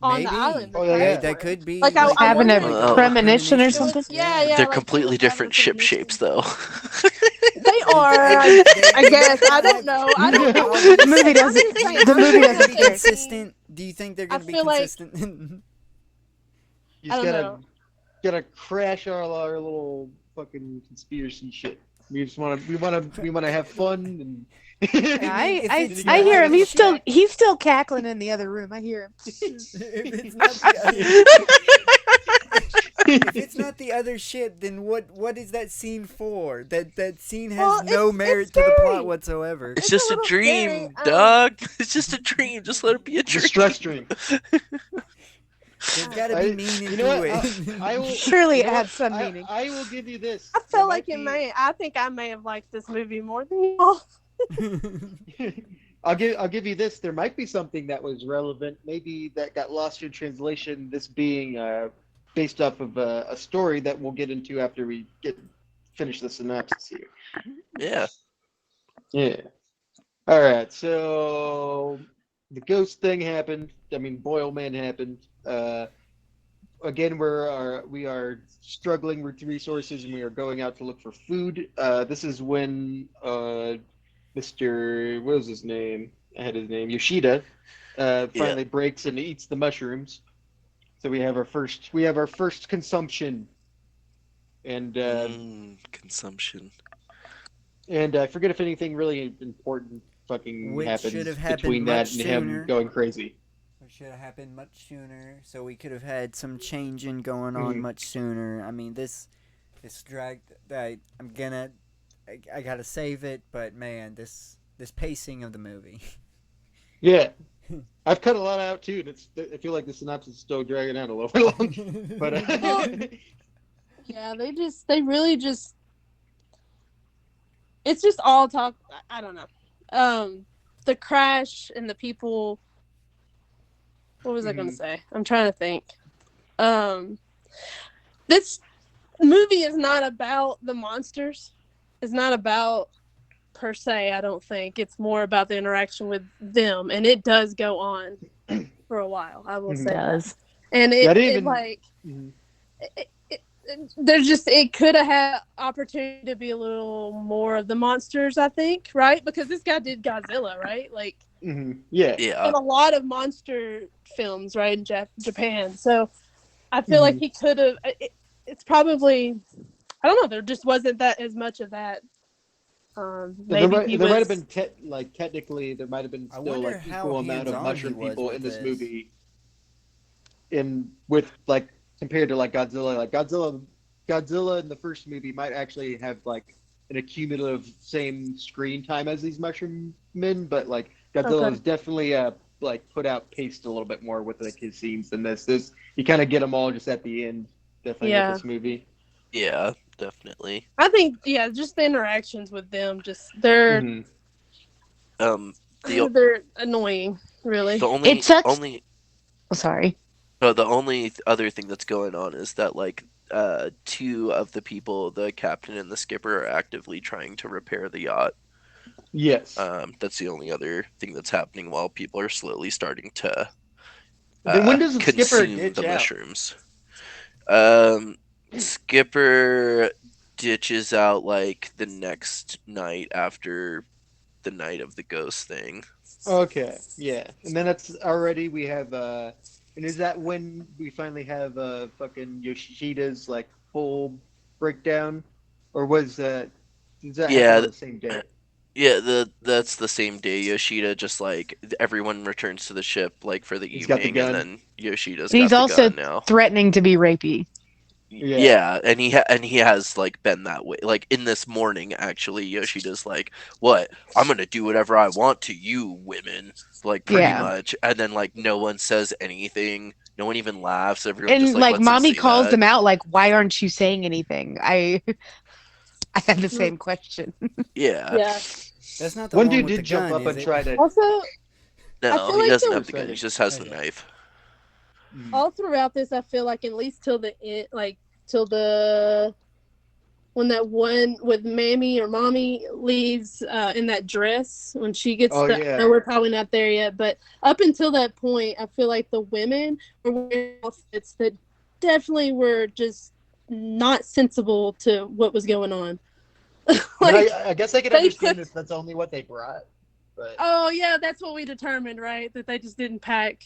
on the maybe island, the Oh, yeah, crash yeah. that one. could be Like Just like I'm having a wondering like if it was premonition or so premonition. something. it's yeah, They're like it completely was having different ship premonition. shapes, though. They They, are, I they guess. might I not don't have. know. I don't know what The to movie say. I'm doesn't. just saying. The I movie feel They're gonna like doesn't be that care. scene. consistent. Do you think they're I gonna be feel like consistent? You I just don't know. gotta crash all our little fucking conspiracy shit. We wanna have fun and Yeah, I mean, if I then it's you I gotta not hear have him. the some ship, He's still cackling in the other room. I hear him. if it's not the if it's not the other ship, then what is that scene for? That scene has Well, no it's merit to the plot scary. whatsoever. It's It's a just a little scary. dream, dog. It's just a dream. Just let it be a It's a dream. stress dream. There's got to be I, meaning you know to what? it. I will. Surely You it know what? had some meaning. I will give you this. I There felt like might it be. may. I think I may have liked this movie more than you all. I'll give you this. There might be something that was relevant, maybe that got lost in translation. This being based off of a story that we'll get into after we finish the synopsis here. Yeah. Yeah. All right. So the ghost thing happened. I mean, Boyle Man happened. Again, we are struggling with resources and we are going out to look for food. This is when Mr. What was his name? I had his name. Yoshida Yeah. finally breaks and eats the mushrooms. So we have our first consumption, and Consumption. I forget if anything really important fucking Which should happens have happened between that much and him sooner. going crazy. It should have happened much sooner, so we could have had some changing going on Mhm. much sooner. I mean, this dragged. I gotta save it, but man, this pacing of the movie. Yeah, I've cut a lot out too, and I feel like the synopsis is still dragging out a little bit long. But Well, yeah, they really just. It's just all talk. I don't know. The crash and the people. What was I going to Mhm. say? I'm trying to think. Um, this movie is not about the monsters. It's not about per se. I don't think it's more about the interaction with them, and it does go on for a while. I will Mhm. say that. Does. And Yeah, I it, didn't it even. like Mhm. there's just it could have had opportunity to be a little more of the monsters, I think, right? Because this guy did Godzilla, right? Like Yeah. Yeah. in a lot of monster films, right, in Japan. So I feel like Mhm. he could have. It's probably I don't know. There just wasn't that as much of that. There Maybe might he there might have was. been technically there might have been I still wonder like how equal amount of hands-on he mushroom was people with in this this. movie in with like compared to like Godzilla. Like Godzilla in the first movie might actually have like an accumulative same screen time as these mushroom men, but like Godzilla Okay. is definitely like put out paced a little bit more with like his scenes than this. This you kind of get them all just at the end, definitely with Yeah, this movie. Yeah. Definitely. I think just the interactions with them, just Hmm Um. The they're annoying, the really. It only sucks. only Oh, sorry. the only other thing that's going on is that like two of the people, the captain and the skipper, are actively trying to repair the yacht. Yes. That's the only other thing that's happening while people are slowly starting to Then when does the skipper consume ditch the out? mushrooms. Um, Skipper ditches out like the next night after the night of the ghost thing. Okay, yeah, and then that's already we have and is that when we finally have fucking Yoshida's like full breakdown, or does that happen Yeah, on the same day? yeah, that's the same day. Yoshida just like everyone returns to the ship like for the He's got the evening, and gun. then Yoshida's And he's got the also gun now. threatening to be rapey. Yeah. Yeah, and he has like been that way. Like in this morning, actually, Yoshida's like, "What? I'm gonna do whatever I want to you, women." Like pretty Yeah. much, and then like no one says anything. No one even laughs. Everyone just And like like lets him mommy say calls that. them out like, why aren't you saying anything? I had the same question. Yeah. Yeah. That's not the One one dude with the did jump gun, up is and it? try to. Also, I No, feel he like doesn't the have the gun. He just has the Okay. knife. all throughout this, I feel like at least till the end, like till the when that one with Mammy or Mommy leaves in that dress when she gets Oh the. yeah. No, we're probably not there yet, but up until that point, I feel like the women were wearing outfits that definitely were just not sensible to what was going on. And Like I guess I could they took. understand if that's only what they brought, but Oh yeah, that's what we determined, right? That they just didn't pack.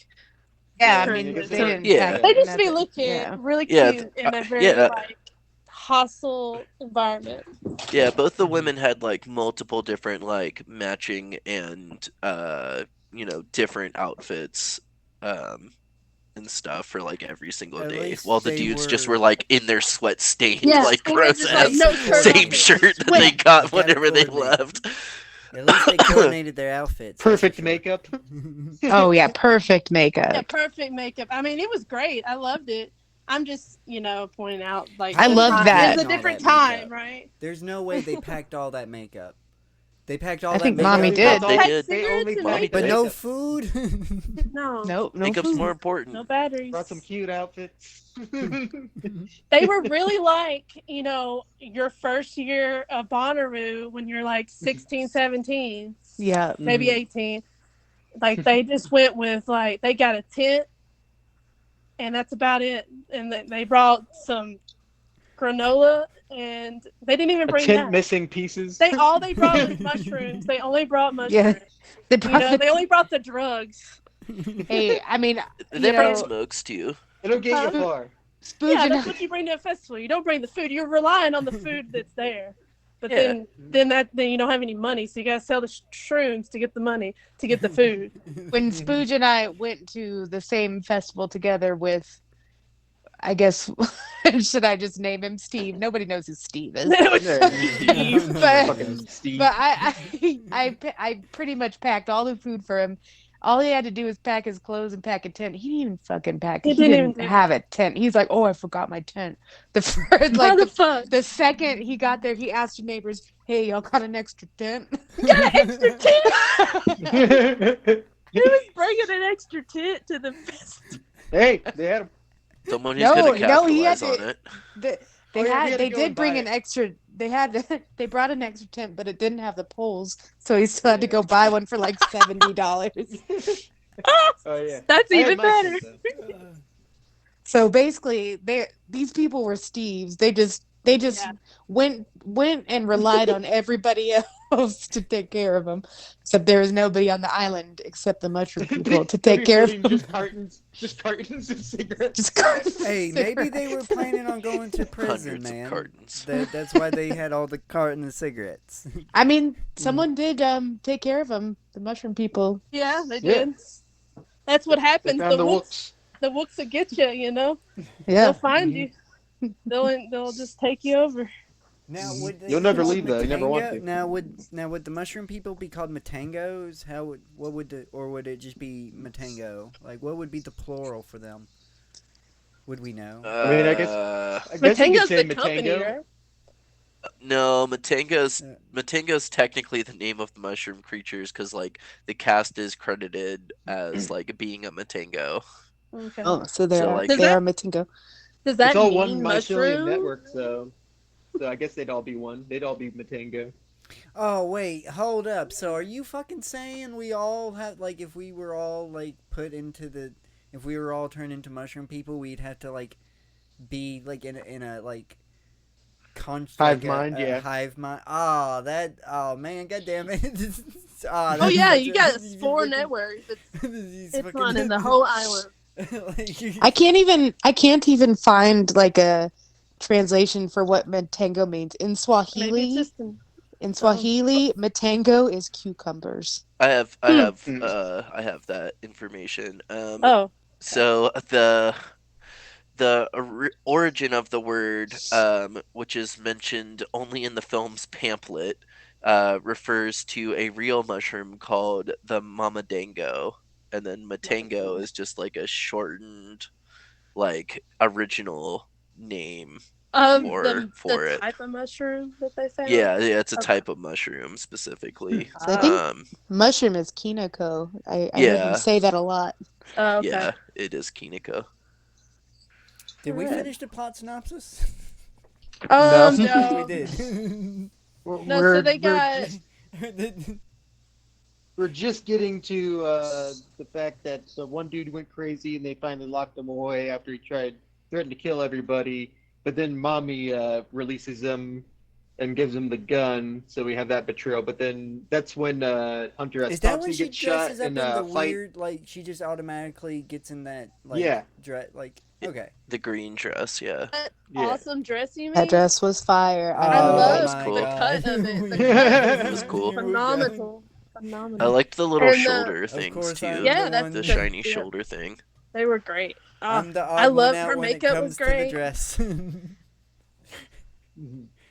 Yeah, I I mean, I mean, guess they it's didn't Yeah. pack They yeah. just be nothing. looking Yeah. really Yeah, cute in a very yeah, like hostile environment. yeah. Both the women had like multiple different like matching and different outfits, um, and stuff for like every single At day, least while the they dudes just were were like in their sweat stained, Yeah, like they had gross just like ass no shirt on, same but shirt just that they sweat. got You gotta whenever they coordinate. left. At least they coordinated their outfits. That's for Perfect sure. makeup. Oh yeah, perfect Yeah, makeup. perfect makeup. I mean, it was great. I loved it. I'm just, pointing out like I How the did loved they time. It that. was get a all different that time, makeup? right? There's no way they packed all that makeup. They packed all I that think They mommy makeup, only did. packed They all. Pack did. They cigarettes only and packed but the makeup? no makeup. food. No, Nope, no Makeup's food. more no important. batteries. Brought some cute outfits. They were really like, your first year of Bonnaroo when you're like 16, 17, Yeah. maybe 18. Like they just went with like they got a tent and that's about it. And they brought some granola and they didn't even A bring tent that. missing pieces. They brought was mushrooms. They only brought Yeah. mushrooms. They brought They only brought the drugs. hey, I mean, They brought know, smokes too. It'll get you Huh? far. Spooge Yeah, and that's what you bring to a festival. You don't bring the food. You're relying on the food that's there. But Yeah. then you don't have any money, so you gotta sell the shrooms to get the money to get the food. when Spooge and I went to the same festival together with, I guess, should I just name him Steve? Nobody knows who Steve is. It was Yeah. Steve. But Fucking Steve. but I pretty much packed all the food for him. All he had to do was pack his clothes and pack a tent. He didn't even fucking pack. He He didn't even didn't do have a tent. He's like, oh, I forgot my tent. The first, How like the fuck? the second he got there, he asked the neighbors, "Hey, y'all got an extra tent?" You got an extra tent? Who was bringing an extra tent to the festival? Hey, they had him. Someone who's No, gonna no, he had capitalize to- on it. They Oh, yeah, he had to they go did and bring buy an it. extra. They brought an extra tent, but it didn't have the poles, so he still had to go buy one for like $70. Oh yeah. That's I had even my better. tent, though. So basically, these people were Steves. They just Yeah. went and relied on everybody else to take care of them. Except there was nobody on the island except the mushroom people to They take were care of getting them. just cartons of cigarettes. Just cartons of Hey, maybe they were cigarettes. planning on going to prison, Hundreds of man. cartons. That's why they had all the cartons of cigarettes. I mean, someone did take care of them. The mushroom people. Yeah, they Yeah. did. That's what They happens. found the Wooks, wooks. the Wooks will get you. They'll Yeah. find you. They'll just take you over. Now would they You'll be never called leave, though. You never want Matango? to. Now would the mushroom people be called Matangos? What would or would it just be Matango? Like what would be the plural for them? Would we know? I mean, I guess you could Matango's say the company, Matango. right? No, Uh, Matango's technically the name of the mushroom creatures because like the cast is credited as like being a Matango. Okay. Oh, so So, like- Does they that- are Matingo. Does that It's all mean one mycelium mushroom? network, so I guess they'd all be one. They'd all be Matango. Oh wait, hold up. So are you fucking saying we all have like if we were all like if we were all turned into mushroom people, we'd have to like be like in a like Hive mind, yeah. Hive mind. Oh man, god damn it. Oh yeah, you got a spore network it's on in the whole island. I can't even find like a translation for what Matango means in Maybe it's Swahili. just In Swahili, Matango is cucumbers. I have Mm. I have that information. Oh. So the origin of the word, which is mentioned only in the film's pamphlet, refers to a real mushroom called the mamadango, and then matango is just like a shortened, like original name The for it. type of mushroom that they found. Yeah, it's a Okay. type of mushroom specifically. So I think Um, mushroom is kinoko. I heard them yeah, say that a lot. Oh, okay. yeah, it is kiniko. Did we Alright. finish the plot synopsis? No. No. We did. No, so they got We're just getting to the fact that the one dude went crazy and they finally locked him away after he threatened to kill everybody. But then mommy releases him and gives him the gun, so we have that betrayal. But then that's when Hunter S. Is that Thompson when she gets shot dresses up in in a the fight. weird, like, she just automatically gets in that, like, Yeah. dress, like, okay. The green dress, yeah. that Yeah. awesome dress you That mean? dress was fire. I Oh, love that was cool. the cut of it. The It cut was cool. phenomenal. I Phenomenal. liked the little And, shoulder things course too. I'm Yeah, the that's one- The the- shiny yeah. shoulder thing. They were great. I'm the I odd one loved out her when it makeup comes was to the great. dress. It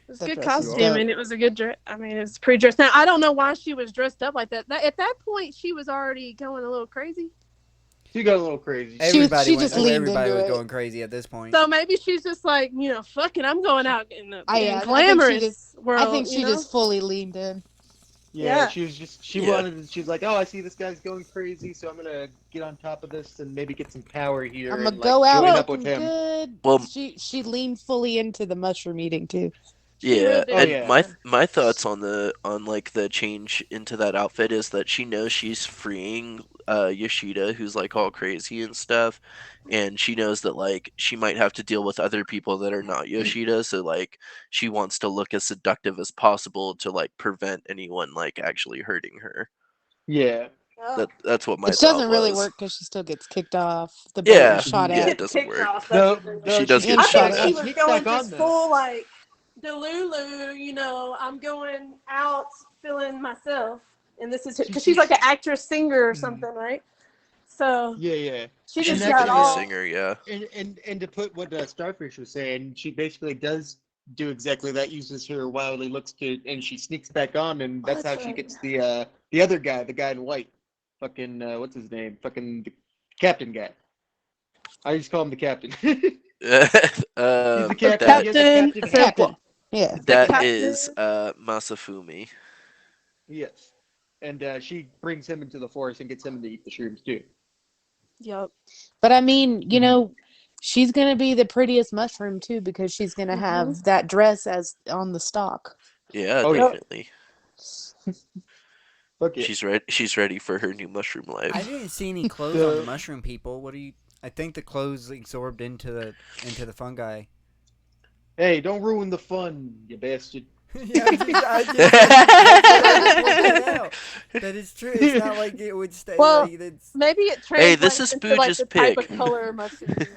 was That good dress was costume, dope. and it was a good dress. I mean, it was pre-dressed. Now, I don't know why she was dressed up like that. At that point, she was already going a little crazy. She got a little crazy. Everybody just went, leaned everybody into was it. going crazy at this point. So maybe she's just like, fuck it, I'm going out in the I think she glamorous world. I think she just fully leaned in. Yeah, Yeah. she Yeah. wanted. She's like, oh, I see this guy's going crazy, so I'm gonna get on top of this and maybe get some power here. I'm and, gonna go out join up looking with him. good. Well- she leaned fully into the mushroom eating too. She Yeah, really did. and yeah. my thoughts on like the change into that outfit is that she knows she's freeing Yoshida, who's like all crazy and stuff, and she knows that like she might have to deal with other people that are not Yoshida, so like she wants to look as seductive as possible to like prevent anyone like actually hurting her. Yeah. Oh. That's what my Which thought doesn't really was. work because she still gets kicked off. The boat Yeah, was shot yeah, at. it doesn't work. Though She does get I shot think at. she was sneaks going back on just this. full like Delulu, I'm going out feeling myself, and this is because she's like an actress, singer, or something, right? So Yeah, yeah. she And just She's got actually a all. singer, yeah. And to put what Starfish was saying, she basically does do exactly that. Uses her wildly looks to, and she sneaks back on, and that's how she gets the other guy, the guy in white, fucking what's his name, fucking the captain guy. I just call him the captain. He's the captain. That, He has the Captain. Captain. Yeah. that Captain. is Masafumi. Yes. And she brings him into the forest and gets him to eat the shrooms too. Yep. But I mean, she's gonna be the prettiest mushroom too because she's gonna have that dress as on the stalk. Yeah, Oh, yeah. definitely. Fuck it. She's ready for her new mushroom life. I didn't see any clothes on the mushroom people. What do you? I think the clothes absorbed into the fungi. Hey, don't ruin the fun, you bastard. Yeah, I just pointed out. That is true. It's not like it would stay. Well, like it's... Maybe it Hey, translates this is into like Spooge's the type pick. of color mushroom you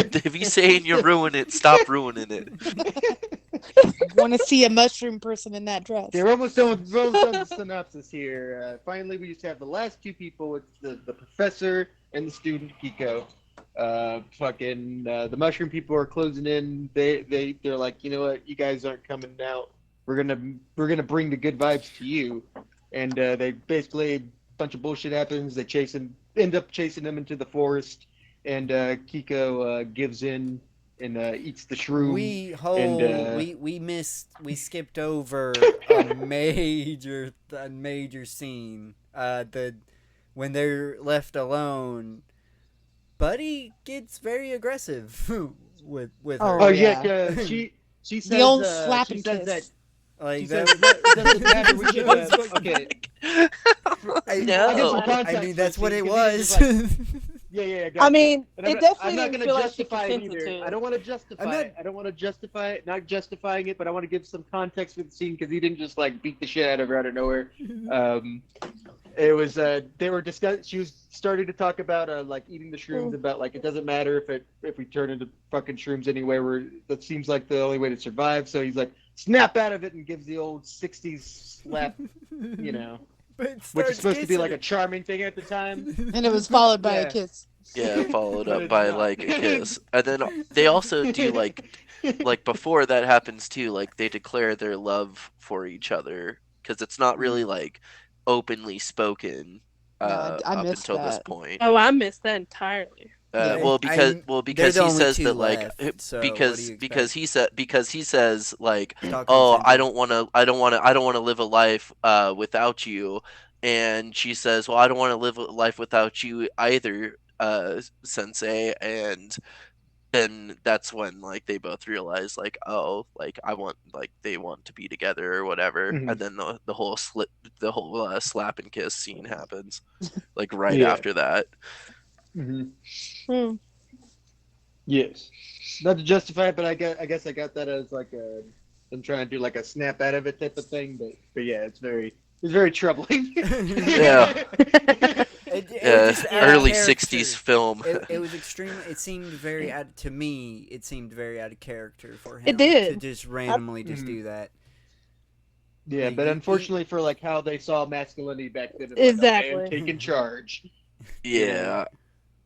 like. If he's saying you ruin it, stop ruining it. Want to see a mushroom person in that dress? Okay, we're almost done with the synopsis here. Finally, we just have the last two people. It's the professor and the student, Kiko. The mushroom people are closing in. They're like, you know what, you guys aren't coming out. We're gonna bring the good vibes to you. And they basically, a bunch of bullshit happens. They end up chasing them into the forest. And Kiko gives in and eats the shroom. We skipped over a major scene. When they're left alone, Buddy gets very aggressive with her. Oh yeah, she says the old slap she and says kiss. that. Like She that. says it doesn't matter which okay. No. I mean, that's what it Context, was. she's Yeah, I mean, and it definitely I'm not didn't going to feel like she justify it consented either. to I it. don't want to justify it. I don't want to justify it. Not justifying it, but I want to give some context for the scene because he didn't just like beat the shit out of her out of nowhere. Um, it was they were discussing. She was starting to talk about like eating the shrooms. About like it doesn't matter if we turn into fucking shrooms anyway. Where that seems like the only way to survive. So he's like snap out of it and gives the old '60s slap. You know. But Which is starts supposed to be kissing like a it. charming thing at the time. And it was followed by a Yeah. kiss. Yeah, followed But up it's by not. like a kiss. And then they also do like before that happens too, like they declare their love for each other because it's not really like openly spoken No, I up missed until this that. point. Oh, I missed that entirely. Yeah. Well, because they're because the he only says two that like left. So what do because you because expect? he says like, Stockholm oh, syndrome. I don't want to live a life without you, and she says, well, I don't want to live a life without you either, Sensei, and then that's when like they both realize like, oh, like I want, like they want to be together or whatever, Mhm. and then the whole slap and kiss scene happens like right Yeah. after that. Hmm. Hmm. Yes. Not to justify it, but I guess I got that as like a I'm trying to do like a snap out of it type of thing. But yeah, it's very troubling. Yeah. It was just out of Early character. '60s film. It was extremely. It seemed very out to me. It seemed very out of character for him It did. to just randomly just Mhm. do that. Yeah, Like, but unfortunately for like how they saw masculinity back then, it's like a man Exactly. taking charge. Yeah,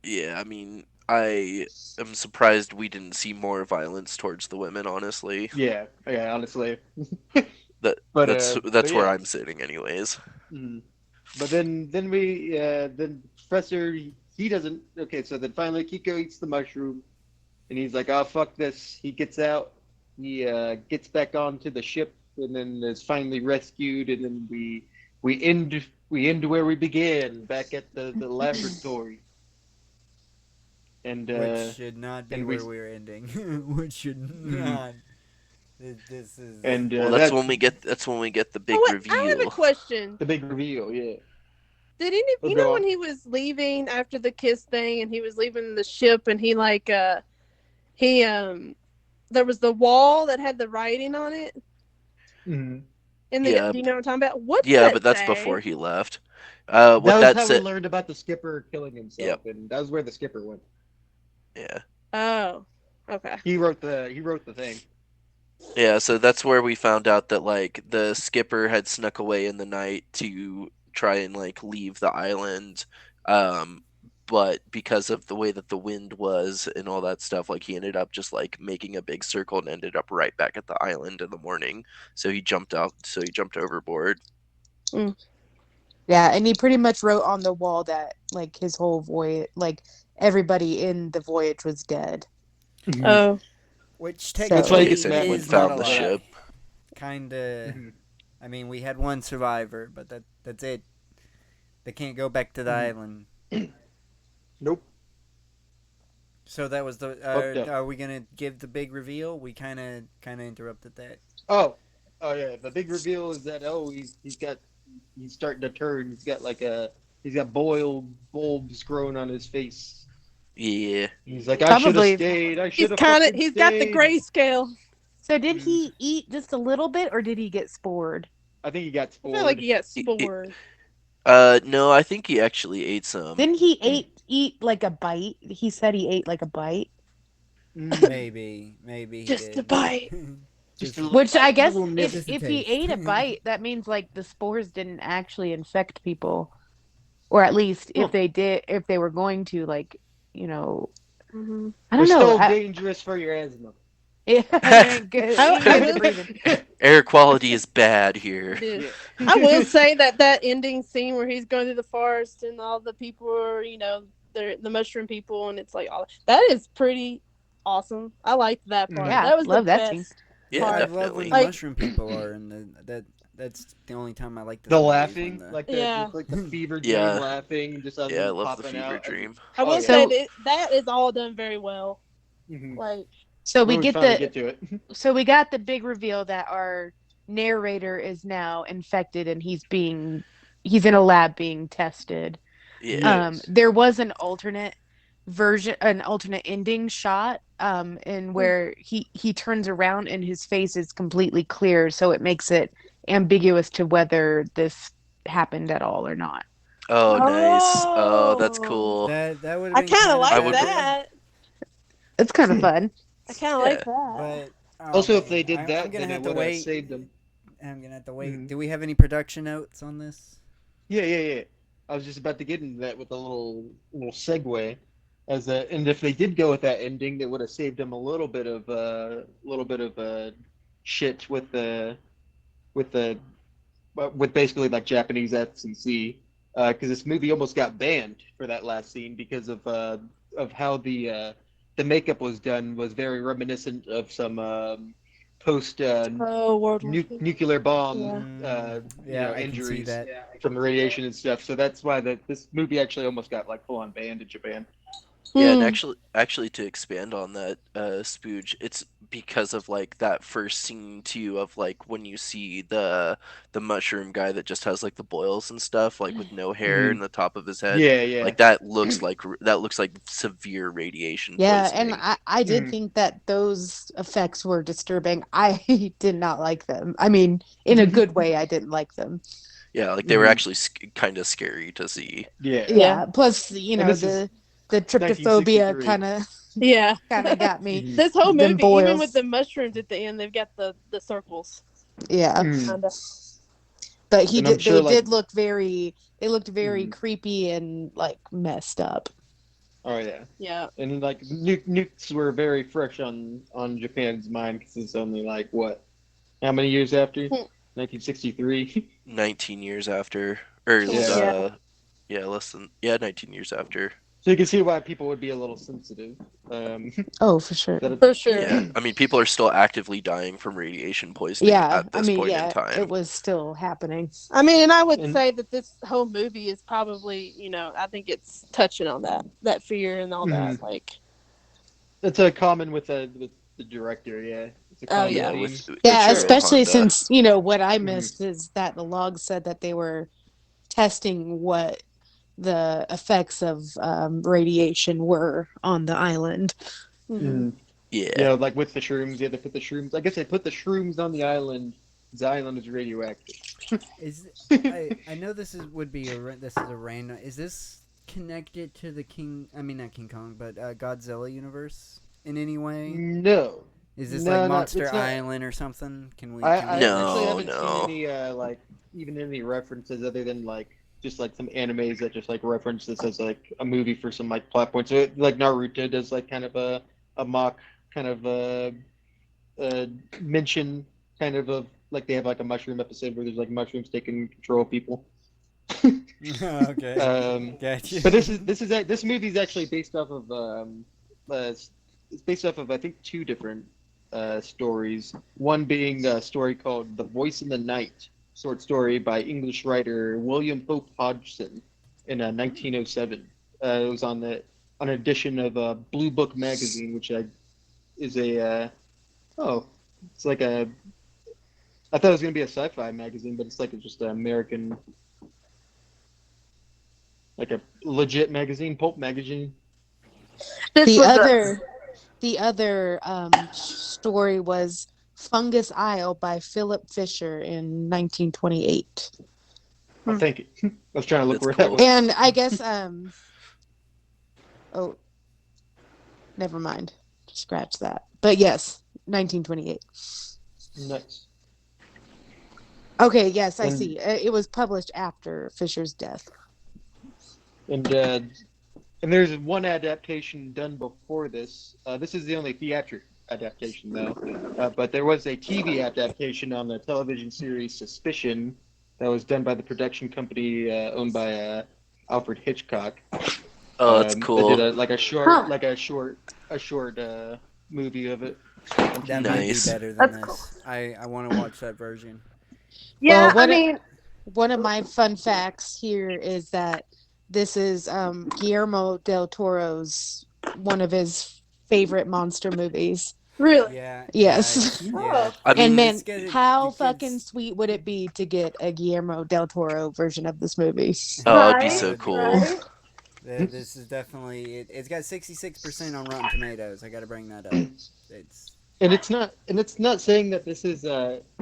yeah. I mean, I am surprised we didn't see more violence towards the women. Honestly, Yeah, honestly. that But that's where yeah. I'm sitting, anyways. Mhm. But then we then Professor he doesn't okay. So then finally Kiko eats the mushroom, and he's like, "Oh fuck this!" He gets out. He gets back onto the ship, and then is finally rescued. And then we end where we began, back at the laboratory. And Which should not be and where we're ending. Which should not. This is. and Well, that's that's when we get the big Oh, wait, I have a reveal. question. the big reveal. Yeah. Did any, Oh, you go know, on. when he was leaving after the kiss thing, and he was leaving the ship, and he like he there was the wall that had the writing on it. Mhm. In the, Yeah, do you know what I'm talking about? What did yeah, that but that's say? before he left. That What was that how we said. learned about the skipper killing Yep. himself, and that was where the skipper went. Yeah. Oh, okay. He wrote the thing. Yeah, so that's where we found out that like the skipper had snuck away in the night to try and like leave the island, um, but because of the way that the wind was and all that stuff, like he ended up just like making a big circle and ended up right back at the island in the morning. So he jumped out. So he jumped overboard. Yeah, and he pretty much wrote on the wall that like his whole voyage, like everybody in the voyage was dead. Oh, Which So- That's why he technically gets said mad he when is he not a found the lie. ship. Kinda. Mhm. I mean, we had one survivor, but that's it. They can't go back to the island. Nope. So that was the. Fucked up. Are we gonna give the big reveal? We kind of interrupted that. Oh yeah. The big reveal is that he's starting to turn. He's got boiled bulbs growing on his face. Yeah. He's like, I should have Probably. stayed. I he's should have kind of fucking he's got the stayed." grayscale. So did he eat just a little bit, or did he get spored? I think he got I spoiled. feel like he got spored. No, I think he actually ate some. Didn't he eat like a bite? He said he ate like a bite. Maybe he Just did. a bite. Just a Which I guess little nip. Just a if he taste. ate a bite, that means like the spores didn't actually infect people, or at least Huh. if they did, if they were going to, like, you know, Mm-hmm. I They're don't know. still dangerous for your asthma. It ain't good. I Ain't good will- breathing. Air quality is bad here. It is. Yeah. I will say that ending scene where he's going through the forest and all the people are, they're the mushroom people, and it's like all that is pretty awesome. I liked that part. Yeah, that was love the that best. scene. Yeah, part. I love when definitely. the Like- mushroom people are, and that's the only time I like this The movie is laughing, when like Yeah. just like the fever dream Yeah. laughing, just Yeah, I love the popping fever out. dream. I will Oh, yeah. say So- that is all done very well. Mhm. Like, So When we finally get get to it. so we got the big reveal that our narrator is now infected and he's in a lab being tested. Yeah. Yes. There was an alternate an alternate ending shot, and where he turns around and his face is completely clear, so it makes it ambiguous to whether this happened at all or not. Oh, nice. Oh, that's Oh, cool. That would have I been kind of kind of I like would. that. It's kind of fun. I kind of Yeah. like that. but oh Also, if man, they did I'm that, gonna then have it to would have wait. saved them. I'm gonna have to wait. Mhm. Do we have any production notes on this? Yeah. I was just about to get into that with a little segue, and if they did go with that ending, that would have saved them a little bit of shit with the with basically like Japanese FCC, because this movie almost got banned for that last scene because of how the makeup was done was very reminiscent of some post Oh, World War II. nuclear bomb Yeah. Yeah, I can see injuries that. from the radiation and stuff. So that's why this movie actually almost got like full on banned in Japan. Yeah, and Hmm. actually, to expand on that, Spooge, it's because of like that first scene too of like when you see the mushroom guy that just has like the boils and stuff, like with no hair in Mhm. the top of his head. Yeah. Like that looks like severe radiation Yeah, and poisoning. I did Mhm. think that those effects were disturbing. I did not like them. I mean, in a good way, I didn't like them. Yeah, like they were Mhm. actually kind of scary to see. Yeah. Yeah. Yeah, plus, And this is the tryptophobia 1963. Yeah. kind of got me. Mhm. This whole Them movie, even with boils. the mushrooms at the end, they've got the circles. Yeah. Mhm. Kinda. But And I'm sure like they looked very mhm. creepy and like messed up. Oh yeah. Yeah. And like nukes were very fresh on Japan's mind because it's only like what, how many years after? 1963. 19 years after, or Yeah. Yeah. yeah, less than 19 years after. So you can see why people would be a little sensitive. Oh, for sure. That For sure. Yeah, I mean, people are still actively dying from radiation poisoning Yeah, at I this mean, point in yeah, it time. was still happening. I mean, and I would and say that this whole movie is probably, I think it's touching on that fear and all that. mhm. Like, It's a common with the director. Yeah, it's a oh common Yeah, yeah, theme. for Yeah, sure. Ishiro especially Honda. since, what I Mhm. missed is that the log said that they were testing what the effects of radiation were on the island. Hmm. Mhm. Yeah, Yeah, like with the shrooms. Yeah, they put the shrooms. I guess they put the shrooms on the island. The island is radioactive. Is I know this would be this is a random. Is this connected to the King? I mean, not King Kong, but Godzilla universe in any way? No, Is this like no, not Monster it's not. Island or something? Can we? I Can we I get actually no, haven't seen no. any like even any references other than like just like some animes that just like reference this as like a movie for some like plot points. So like Naruto does like kind of a mock kind of mention kind of like they have like a mushroom episode where there's like mushrooms taking control of people. okay, gotcha. But this movie is actually based off of it's based off of I think two different stories. One being a story called "The Voice in the Night," short story by English writer William Hope Hodgson in 1907. It was on an edition of Blue Book magazine, which is a oh, it's like a I thought it was gonna be a sci-fi magazine, but it's like just an American, like a legit magazine, pulp magazine. This The was other the other story was Fungus Isle by Philip Fisher in 1928. I think I was trying to look That's where that cool. was. And I guess oh, never mind. Scratch that. But yes, 1928. Nice. Okay, yes, I And see. It was published after Fisher's death. and uh, and there's one adaptation done before this. This is the only theatric adaptation though. But there was a TV adaptation on the television series Suspicion that was done by the production company owned by Alfred Hitchcock. Oh, that's They did cool. Huh. a short movie of it on That TV. might be Nice. better than That's this. I want to watch that version. yeah. Well, I mean, one of my fun facts here is that this is Guillermo del Toro's one of his favorite monster movies. really. Yeah, Yes. yeah. I And mean, man, It how fucking gets, sweet would it be to get a Guillermo del Toro version of this movie? oh, it'd be Right. so would be cool. Right. This is definitely it's got 66% on Rotten Tomatoes. I got to bring that up. It's and it's not saying that this is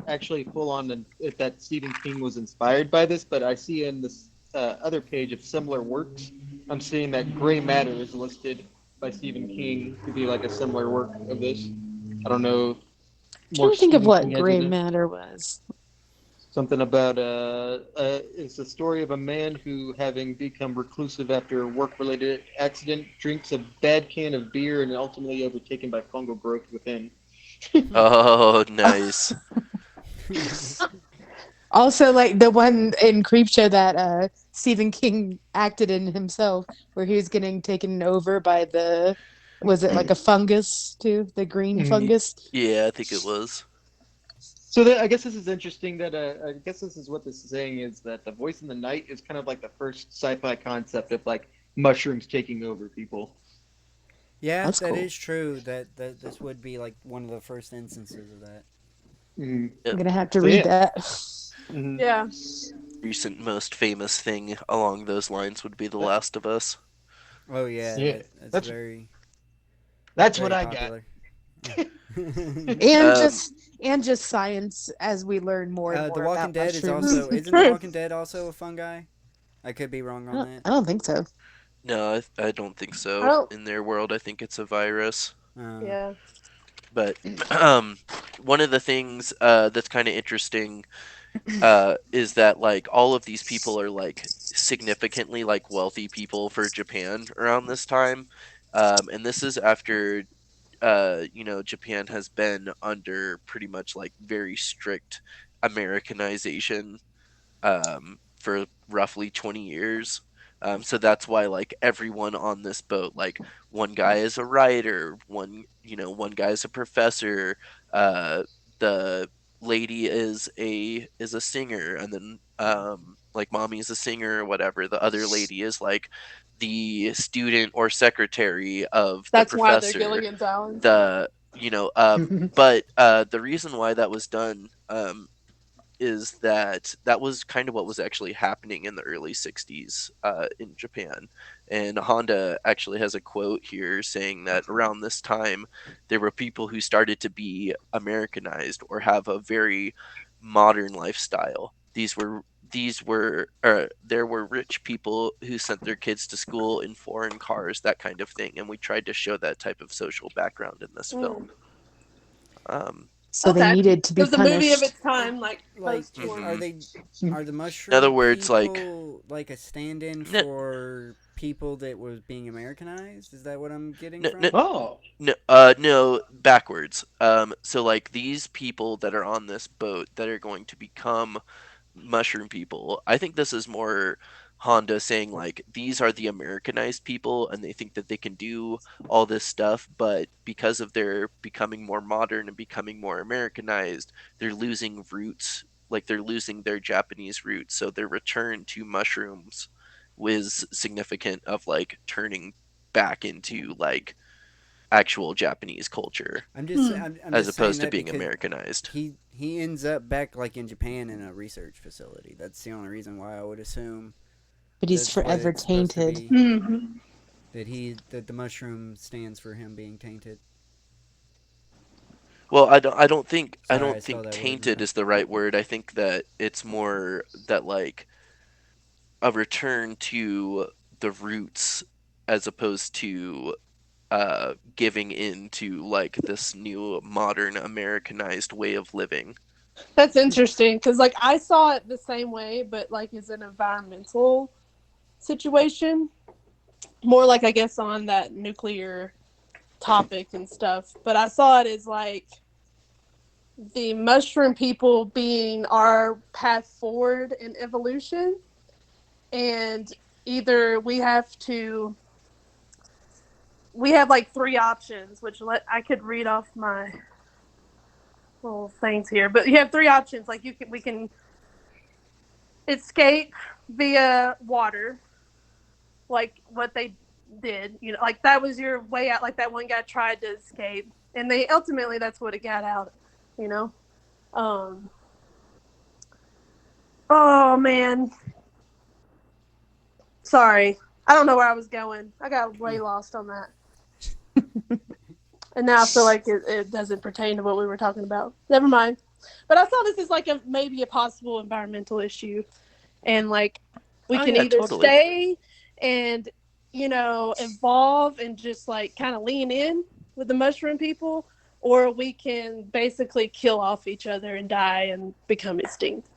actually full on and that Stephen King was inspired by this, but I see in this other page of similar works, I'm seeing that Gray Matter is listed by Stephen King to be like a similar work of this. I don't know if more Trying to think of Stephen what King heads gray with it. matter was. Something about it's a story of a man who, having become reclusive after a work-related accident, drinks a bad can of beer and ultimately overtaken by fungal growth within. Oh, nice. Also, like the one in Creepshow that Stephen King acted in himself, where he was getting taken over by the, was it like a fungus too? The green Mhm. fungus? Yeah, I think it was. So I guess this is interesting. That I guess this is what this is saying is that the voice in the night is kind of like the first sci-fi concept of like mushrooms taking over people. yeah, That's that cool. is true. That this would be like one of the first instances of that. Hmm. I'm Yep. gonna have to So read yeah. that. Hmm. Yeah. Recent most famous thing along those lines would be The Last of Us. Oh yeah, Yeah. that's That's very that's what very I got. popular. And Um, just science as we learn more and The more Walking about Dead is mushrooms. also isn't The True. Walking Dead also a fungi? I could be wrong on that. I don't think so. no, I don't think so. Oh, In their world, I think it's a virus. Uh, yeah. But one of the things that's kind of interesting is that like all of these people are like significantly like wealthy people for Japan around this time, and this is after Japan has been under pretty much like very strict Americanization for roughly 20 years. So that's why like everyone on this boat, like one guy is a writer, one guy is a professor, the lady is a singer, and then like mommy is a singer or whatever. The other lady is like the student or secretary of the That's why they're professor. Gilligan's Island. The you know but the reason why that was done is that that was kind of what was actually happening in the early 60s in Japan. And Honda actually has a quote here saying that around this time, there were people who started to be Americanized or have a very modern lifestyle. There were rich people who sent their kids to school in foreign cars, that kind of thing. And we tried to show that type of social background in this Mm. film. Um, So they Okay. needed to It be was a movie of punished. its time, like like, post war. are mhm. they are the In other mushroom words, like, people like a stand-in no, for people that was being Americanized? Is that what I'm getting no, no, from? Oh. no, backwards. So like these people that are on this boat that are going to become mushroom people, I think this is more Honda saying like these are the Americanized people and they think that they can do all this stuff, but because of their becoming more modern and becoming more Americanized, they're losing roots, like they're losing their Japanese roots. So their return to mushrooms was significant of like turning back into like actual Japanese culture Hmm. I'm as just saying opposed to that being because Americanized. he ends up back like in Japan in a research facility. That's the only reason why I would assume But he's that's what forever it's supposed to tainted. be. Hmm. That the mushroom stands for him being tainted. Well, I Sorry, I don't spelled think that word tainted wrong. is the right word. I think that it's more that like a return to the roots as opposed to giving in to like this new modern Americanized way of living. That's interesting because, like, I saw it the same way, but like as an environmental situation, more like I guess on that nuclear topic and stuff. But I saw it as like the mushroom people being our path forward in evolution, and either we have like three options, which I could read off my little things here, but you have three options. Like we can escape via water, like what they did. You know, like that was your way out. Like that one guy tried to escape, and they ultimately that's what it got out. You know. Um. Oh man. Sorry. I don't know where I was going. I got way lost on that. And now I feel like it doesn't pertain to what we were talking about. Never mind. But I saw this as like maybe a possible environmental issue, and like we Oh can yeah, either totally. stay and evolve and just like kind of lean in with the mushroom people, or we can basically kill off each other and die and become extinct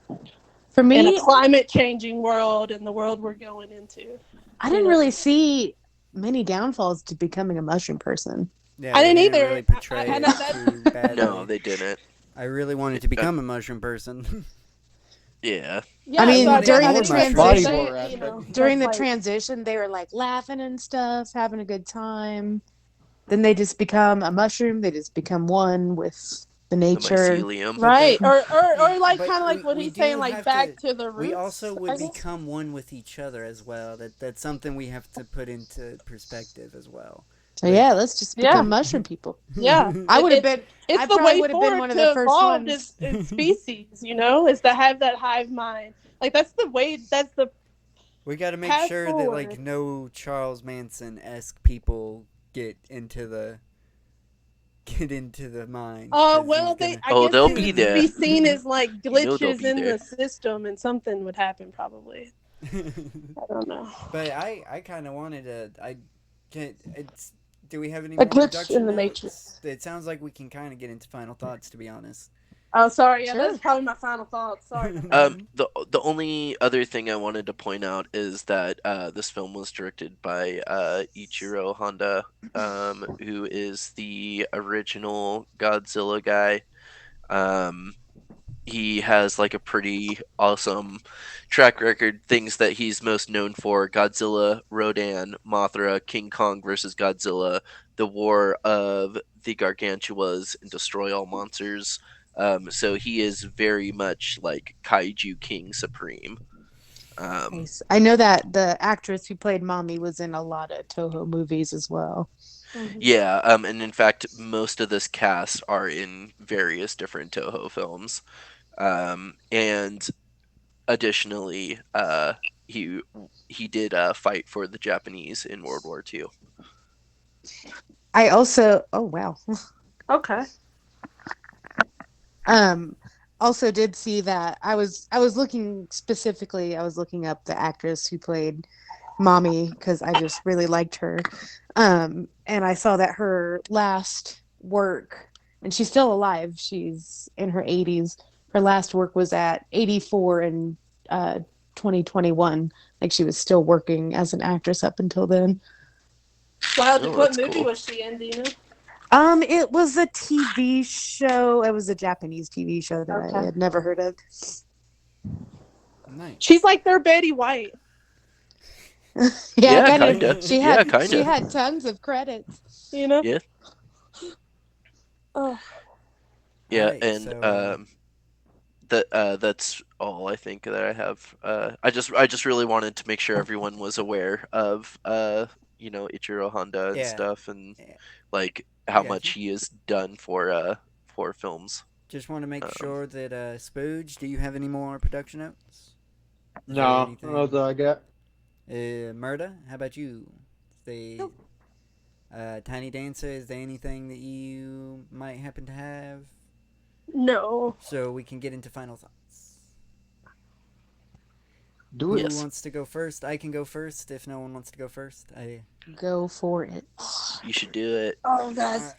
For in a me, climate changing world and the world we're going into. I You didn't know, really see many downfalls to becoming a mushroom person. Yeah, I they didn't didn't either. really portray I it know that. too No, badly. they didn't. I really wanted to become a mushroom person. Yeah. I Yeah, so mean, I wanted thought during I more the didn't even mushrooms. Body say transition, horror it. aspect. during That's the like transition, they were like laughing and stuff, having a good time. Then they just become a mushroom. They just become one with the The nature. mycelium. But right, the or like but kind of like what we he's saying, do like have back to. to the We roots. also I would guess. become one with each other as well. That's something we have to put into perspective as well. So yeah, let's just Yeah, become mushroom people. yeah. I would have been. It's I the probably way would have been forward one of the to first evolve ones. as species. Is to have that hive mind. Like that's the way. That's the We got to make path sure that like forward. no Charles Manson esque people get into the mind because he's Well, gonna. I Oh, guess they'll it be would there. be seen as like You know they'll glitches be in there. the system, and something would happen probably. I don't know. But I kind of wanted to. I can't. It's. Do we have any A more glitch in production the notes? matrix. It sounds like we can kind of get into final thoughts. To be honest. Oh, sorry. Yeah, Sure. that's probably my final thoughts. Sorry about that. The only other thing I wanted to point out is that this film was directed by Ichiro Honda, who is the original Godzilla guy. Um, he has like a pretty awesome track record. Things that he's most known for: Godzilla, Rodan, Mothra, King Kong versus Godzilla, the War of the Gargantuas, and Destroy All Monsters. So he is very much like Kaiju King Supreme. Um, Nice. I know that the actress who played Mommy was in a lot of Toho movies as well. Mhm. yeah, and in fact, most of this cast are in various different Toho films. And additionally, he he did fight for the Japanese in World War II. I also, oh wow, Okay. um, also did see that I was looking specifically. I was looking up the actress who played Mommy because I just really liked her, and I saw that her last work, and she's still alive. She's in her 80s. Her last work was at 84 in 2021. Like she was still working as an actress up until then. Wow. Oh, What that's movie cool. was she in? Do you know? It was a TV show. It was a Japanese TV show that I Okay. had never heard of. Nice. She's like their Betty White. Yeah, Yeah, kind of. kinda. She Yeah, had she kinda. had tons of credits. You know. Yeah, Oh. All yeah, right. and So that's all I think that I have. I just really wanted to make sure everyone was aware of Ichiro Honda and yeah, stuff, and yeah, like I how got much you. he has done for films. Just want to make Um, sure that Spooge, do you have any more production notes? Is there No, that's anything? all I got. Murda, how about you? The Tiny Dancer, is there anything that you might happen to have? No. So we can get into final thoughts. Do it. Who yes, wants to go first? I can go first if no one wants to go first. Go for it. you should do it. Oh Uh, God.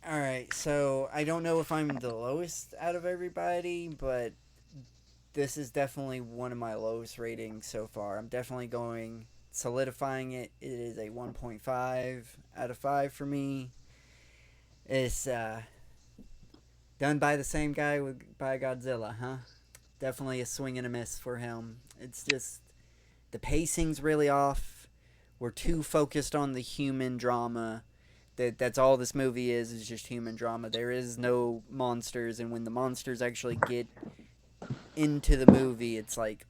all right. So I don't know if I'm the lowest out of everybody, but this is definitely one of my lowest ratings so far. I'm definitely going solidifying it. It is a 1.5 out of 5 for me. It's done by the same guy by Godzilla, huh? Definitely a swing and a miss for him. It's just the pacing's really off. We're too focused on the human drama. That's all this movie is just human drama. There is no monsters, and when the monsters actually get into the movie, it's like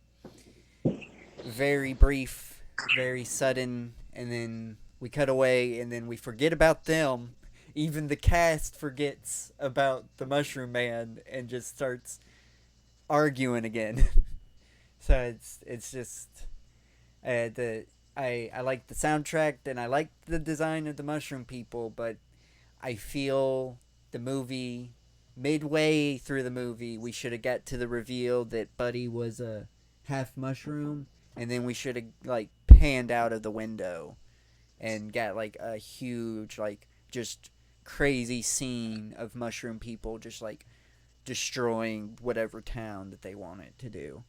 very brief, very sudden, and then we cut away, and then we forget about them. Even the cast forgets about the Mushroom Man and just starts arguing again. So it's just the I like the soundtrack and I like the design of the mushroom people, but I feel the movie midway through the movie we should have got to the reveal that Buddy was a half mushroom, and then we should have like panned out of the window and got like a huge like just crazy scene of mushroom people just like destroying whatever town that they wanted to do.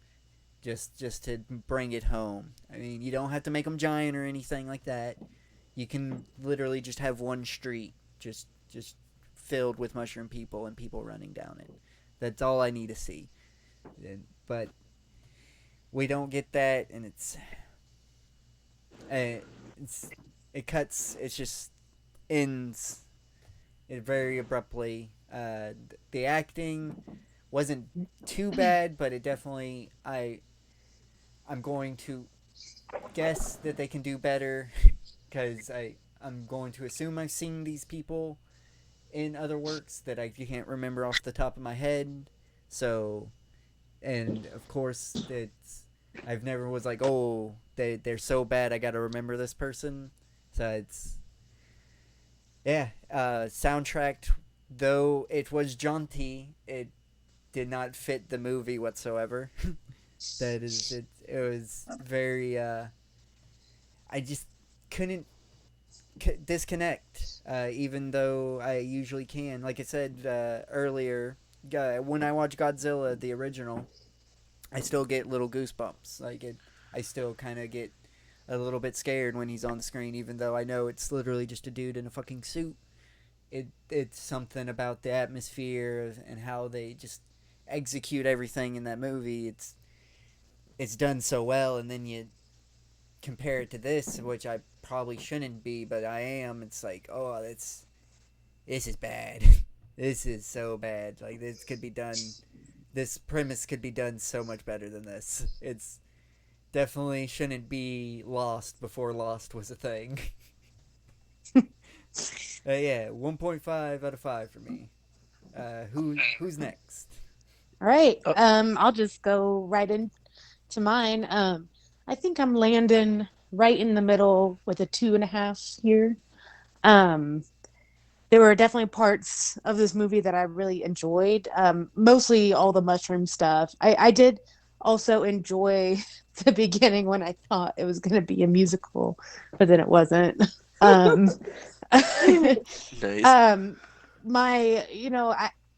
Just to bring it home. I mean, you don't have to make them giant or anything like that. You can literally just have one street just filled with mushroom people and people running down it. That's all I need to see. But we don't get that, and it's it cuts. It just ends it very abruptly. The acting wasn't too bad, but it definitely I'm going to guess that they can do better because I'm going to assume I've seen these people in other works that I can't remember off the top of my head. So, and of course, it's I've never was like, oh, they're so bad, I got to remember this person. So it's yeah, soundtrack though it was jaunty, it did not fit the movie whatsoever. That is it was very I just couldn't disconnect, even though I usually can. Like I said earlier, when I watch Godzilla the original, I still get little goosebumps. I still kind of get a little bit scared when he's on the screen, even though I know it's literally just a dude in a fucking suit. It's something about the atmosphere and how they just execute everything in that movie. It's done so well, and then you compare it to this, which I probably shouldn't be, but I am. It's like, oh, this is bad. This is so bad. Like this could be done. This premise could be done so much better than this. It's definitely shouldn't be Lost before Lost was a thing. Yeah, 1.5 out of 5 for me. Who's next? All right. Oh, I'll just go right into mine. I think I'm landing right in the middle with a 2.5 here. Um, there were definitely parts of this movie that I really enjoyed. Mostly all the mushroom stuff. I did also enjoy the beginning when I thought it was going to be a musical, but then it wasn't. Um, nice. um,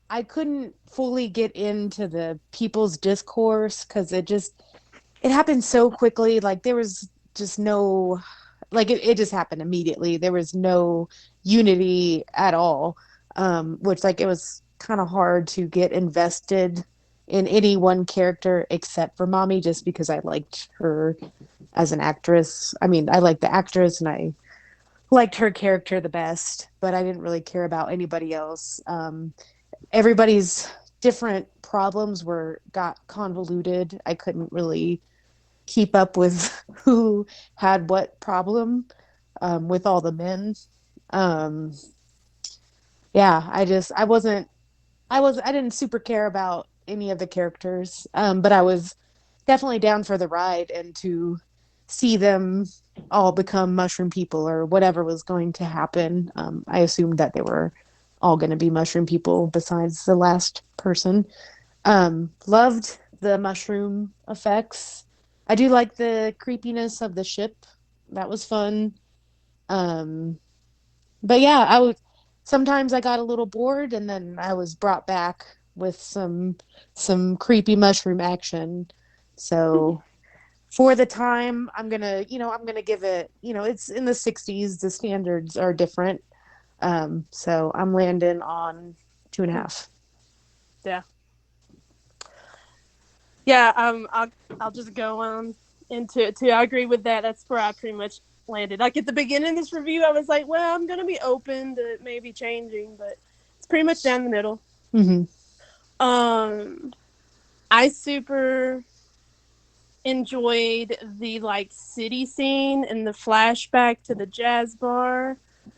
I couldn't fully get into the people's discourse because it happened so quickly. Like there was just no, like it just happened immediately. There was no unity at all, which like it was kind of hard to get invested in any one character except for Mommy, just because I liked her as an actress. I mean, I liked the actress and I liked her character the best, but I didn't really care about anybody else. Everybody's different problems were got convoluted. I couldn't really keep up with who had what problem with all the men. Um, yeah, I didn't super care about any of the characters, but I was definitely down for the ride and to see them all become mushroom people or whatever was going to happen. I assumed that they were all going to be mushroom people besides the last person. Loved the mushroom effects. I do like the creepiness of the ship. That was fun. Um, but yeah, sometimes I got a little bored and then I was brought back with some creepy mushroom action. So for the time, I'm gonna give it, it's in the 60s. The standards are different. So I'm landing on 2.5. Yeah. Yeah, I'll just go on into it too. I agree with that. That's where I pretty much landed. Like at the beginning of this review, I was like, well, I'm gonna be open to maybe changing, but it's pretty much down the middle. Mm-hmm. Um, I super enjoyed the like city scene and the flashback to the jazz bar.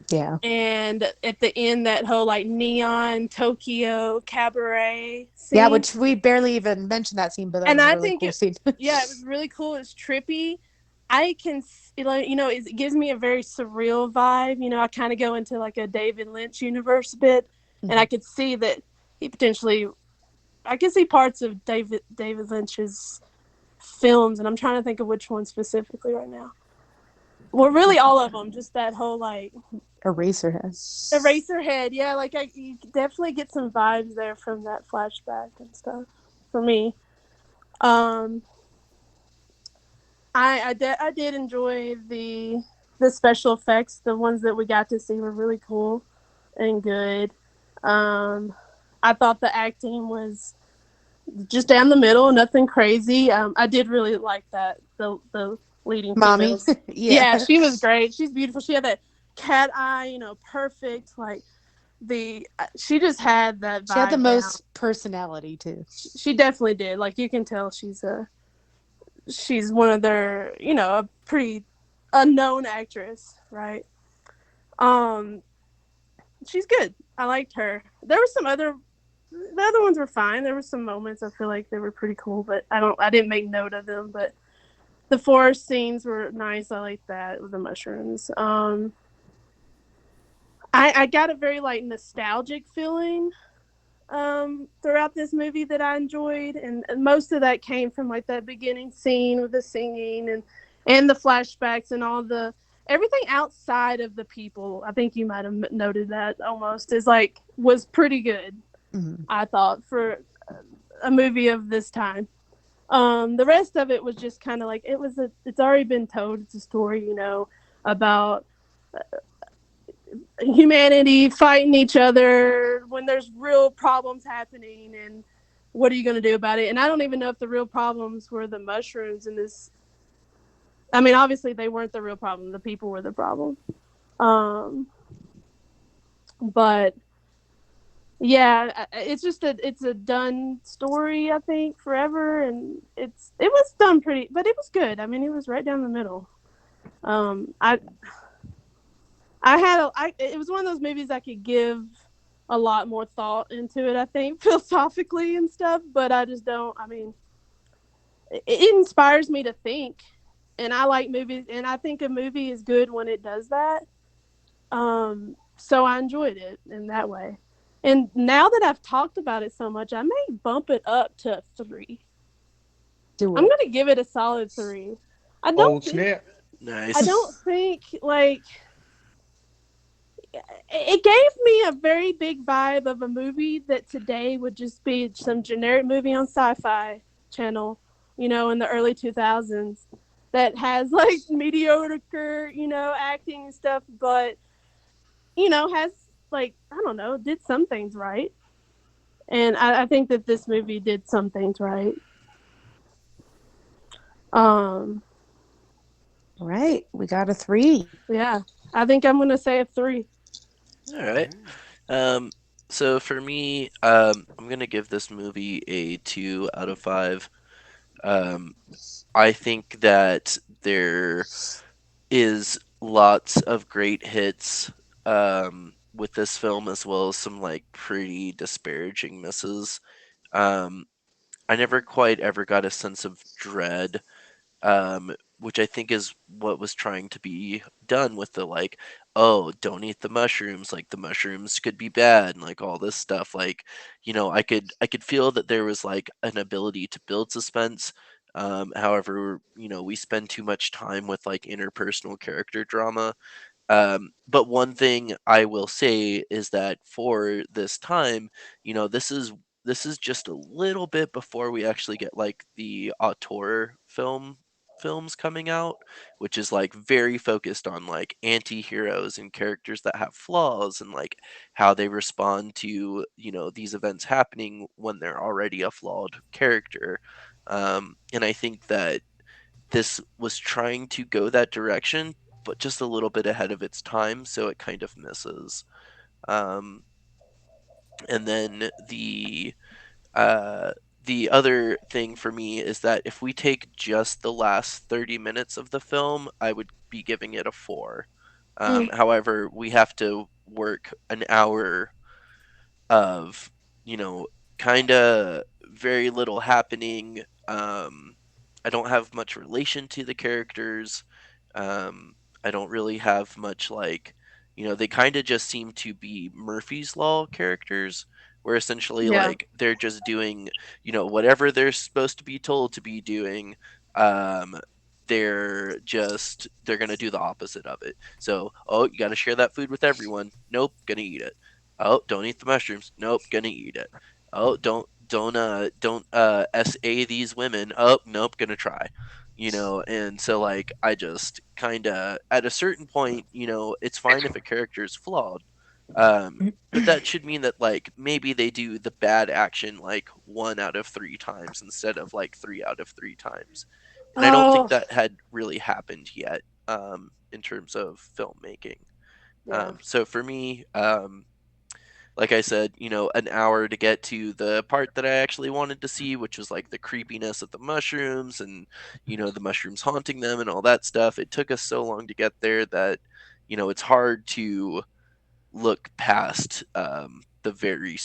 Yeah. And at the end, that whole like neon Tokyo cabaret Yeah, scene. which we barely even mentioned that scene, but that And was a I really think cool scene. yeah, it was really cool. It's trippy. I can, like, it gives me a very surreal vibe. I kind of go into like a David Lynch universe a bit, and I Mhm. could see that he potentially, I can see parts of David Lynch's films, and I'm trying to think of which one specifically right now. Well, really, all of them. Just that whole like Eraserhead. Eraserhead. Yeah, like you definitely get some vibes there from that flashback and stuff. For me, um, I did enjoy the special effects. The ones that we got to see were really cool and good. Um, I thought the acting was just down the middle, nothing crazy. I did really like that the leading Mommy. females. Yeah. Yeah, she was great. She's beautiful. She had that cat eye, perfect. Like she just had that She had the vibe down. most personality too. She definitely did. Like you can tell she's one of their, a pretty unknown actress, right? Um, she's good. I liked her. There were some other the other ones were fine. There were some moments I feel like they were pretty cool, but I didn't make note of them. But the forest scenes were nice. I like that with the mushrooms. I got a very like nostalgic feeling throughout this movie that I enjoyed, and most of that came from like that beginning scene with the singing and the flashbacks and all the everything outside of the people. I think you might have noted that almost is like was pretty good. Mhm. I thought for a movie of this time. The rest of it was just kind of like it's already been told. It's a story, about humanity fighting each other when there's real problems happening, and what are you going to do about it? And I don't even know if the real problems were the mushrooms in this. I mean, obviously they weren't the real problem. The people were the problem. Um, but yeah, it's a done story. I think forever, and it was done pretty, but it was good. I mean, it was right down the middle. I it was one of those movies I could give a lot more thought into it. I think philosophically and stuff, but I just don't. I mean, it inspires me to think, and I like movies, and I think a movie is good when it does that. So I enjoyed it in that way. And now that I've talked about it so much, I may bump it up to a 3. Do I'm it. gonna give it a solid 3. I Oh don't think snap! I Nice. don't think like it gave me a very big vibe of a movie that today would just be some generic movie on Sci-Fi Channel, in the early 2000s that has like mediocre, acting and stuff, but has like I don't know, did some things right, and I think that this movie did some things right. Um, All right, we got a 3. yeah, I think I'm gonna say a 3. All right. Um, so for me, I'm gonna give this movie a 2 out of 5. Um, I think that there is lots of great hits with this film, as well as some like pretty disparaging misses. Um, I never quite ever got a sense of dread, which I think is what was trying to be done with the like, oh, don't eat the mushrooms, like the mushrooms could be bad, and like all this stuff. Like, I could feel that there was like an ability to build suspense. However, we spend too much time with like interpersonal character drama. But one thing I will say is that for this time, this is just a little bit before we actually get like the auteur films coming out, which is like very focused on like anti-heroes and characters that have flaws, and like how they respond to these events happening when they're already a flawed character. And I think that this was trying to go that direction, but just a little bit ahead of its time, so it kind of misses. Um, and then uh, the other thing for me is that if we take just the last 30 minutes of the film, I would be giving it a 4. Mm. However, we have to work an hour of, you know, kind of very little happening. I don't have much relation to the characters. I don't really have much like, they kind of just seem to be Murphy's Law characters, where essentially Yeah. like they're just doing, whatever they're supposed to be told to be doing. Um, they're gonna do the opposite of it. So, oh, you got to share that food with everyone. Nope, gonna eat it. Oh, don't eat the mushrooms. Nope, gonna eat it. Oh, don't SA these women. Oh, nope, gonna try. And so like I just kind of at a certain point, it's fine if a character is flawed. But that should mean that like maybe they do the bad action like 1 out of 3 times instead of like 3 out of 3 times. And I don't think Oh, that had really happened yet in terms of filmmaking. yeah. So for me, like I said, an hour to get to the part that I actually wanted to see, which was like the creepiness of the mushrooms and, the mushrooms haunting them and all that stuff. It took us so long to get there that, it's hard to look past the very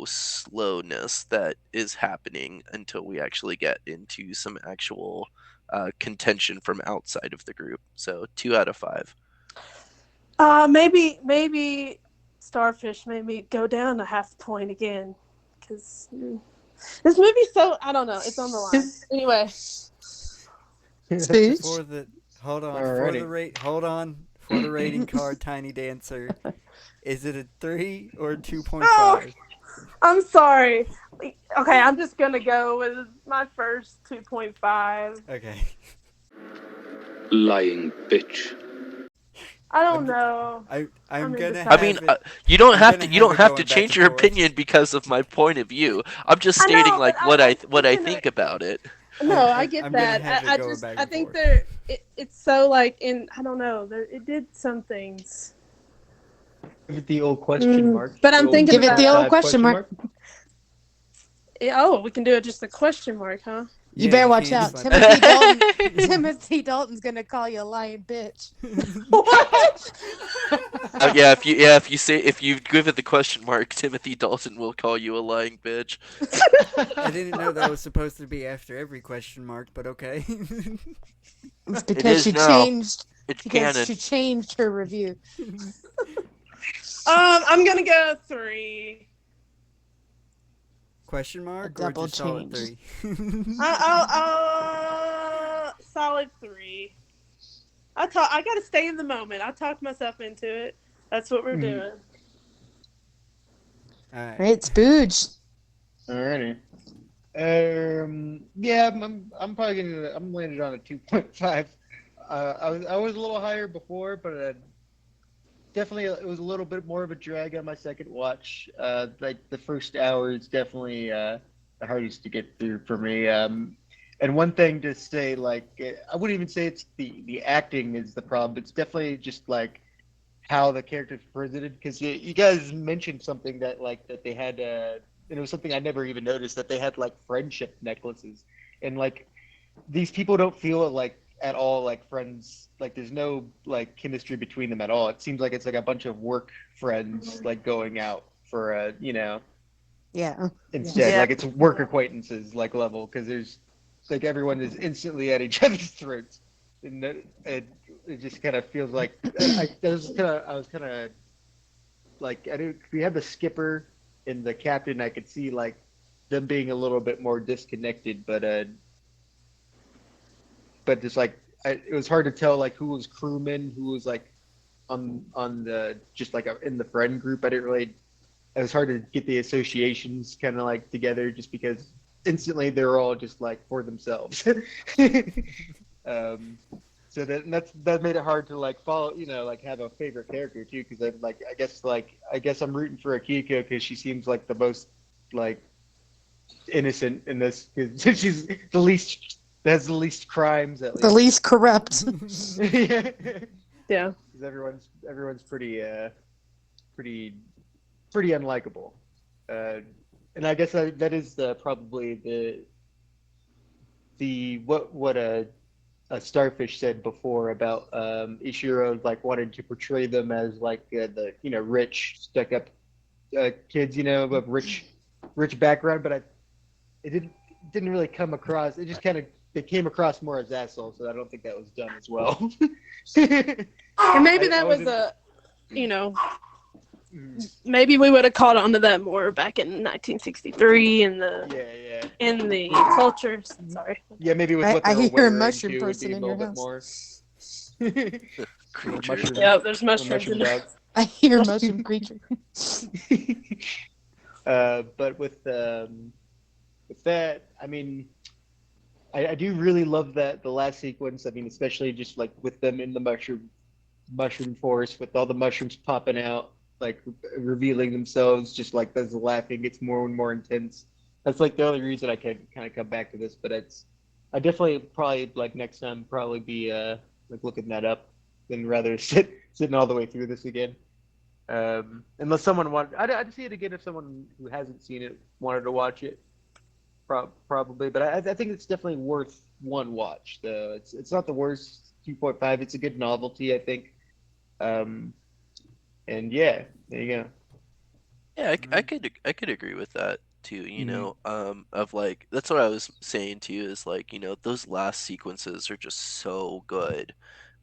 slowness that is happening until we actually get into some actual contention from outside of the group. So 2 out of 5. Maybe Starfish made me go down a half point again because this movie's so I don't know. It's on the line. Anyway, Spooge? For the hold on for the Alrighty. rate hold on for the rating card, Tiny Dancer. Is it a 3 or 2.5? oh, I'm sorry. Okay, I'm just gonna go with my first 2.5. Okay. Lying bitch. I don't I'm- know. I'm I'm gonna indecisive. have I mean, it. you don't I'm have gonna to. You have don't it have going to back change and your forth. opinion because of my point of view. I'm just I stating know, but like what I I'm thinking think about it. No, I get I'm gonna that. have it I going just back I and think forth. it's so like I don't know. It did some things. Give it the old question mark. But I'm The old thinking Give it the about old 2.5 question mark. Oh, we can do it just a question mark, huh? You Yeah, better you watch can out. slap Timothy Dalton. Timothy Dalton's gonna call you a lying bitch. What? If you give it the question mark, Timothy Dalton will call you a lying bitch. I didn't know that was supposed to be after every question mark, but okay. It's It because is she now. changed. It's Because canon. she changed her review. I'm gonna go 3. Question mark or double just solid change. 3? Solid 3. I gotta stay in the moment. I talked myself into it. That's what we're doing. Alright. Right, Spooge. Alrighty. Yeah, I'm probably I'm landed on a 2.5. I was a little higher before, but definitely it was a little bit more of a drag on my second watch. Like the first hour is definitely the hardest to get through for me. And one thing to say, like I wouldn't even say it's the acting is the problem. It's definitely just like how the characters presented. Because you guys mentioned something that they had. And it was something I never even noticed that they had like friendship necklaces, and like these people don't feel like at all like friends. Like there's no like chemistry between them at all. It seems like it's like a bunch of work friends like going out for Yeah. instead. Yeah. Like it's work acquaintances like level because there's like everyone is instantly at each other's throats, and it just kind of feels like I was kind of like I didn't. We had the skipper and the captain. I could see like them being a little bit more disconnected, but just like it was hard to tell like who was crewman, who was like on the just like in the friend group. I didn't really. It was hard to get the associations kind of like together, just because instantly they're all just like for themselves. um, so that made it hard to like follow, like have a favorite character too, because I'm like I guess I'm rooting for Akiko because she seems like the most like innocent in this because she's the least has the least crimes at The least. least corrupt. Yeah. Yeah. 'Cause everyone's pretty pretty unlikable, and I guess that is probably the what a Starfish said before about Ishiro like wanted to portray them as like the rich stuck up kids of rich background, but it didn't really come across. It just kind of they came across more as assholes, so I don't think that was done as well. And maybe I that was wasn't. you know, Mm, maybe we would have caught on to that more back in 1963 yeah, yeah, in the cultures. Sorry. yeah. Maybe with I, what I they were hear a wearing mushroom too would be person a in little your bit house. more. Little Creature. mushroom, Yeah, there's little mushrooms mushroom in there. dog. I hear mushroom creature. But with that, I mean, I do really love that the last sequence. I mean, especially just like with them in the mushroom forest with all the mushrooms popping out, like revealing themselves. Just like as the laughing gets more and more intense. That's like the only reason I can kind of come back to this. But I definitely probably like next time probably be like looking that up than rather sitting all the way through this again. Unless someone I'd see it again if someone who hasn't seen it wanted to watch it, probably. But I think it's definitely worth one watch. Though it's not the worst 2.5. It's a good novelty, I think. Um, and yeah, there you go. Yeah, I Alright. could agree with that too, Mhm. of like that's what I was saying to you is like, those last sequences are just so good.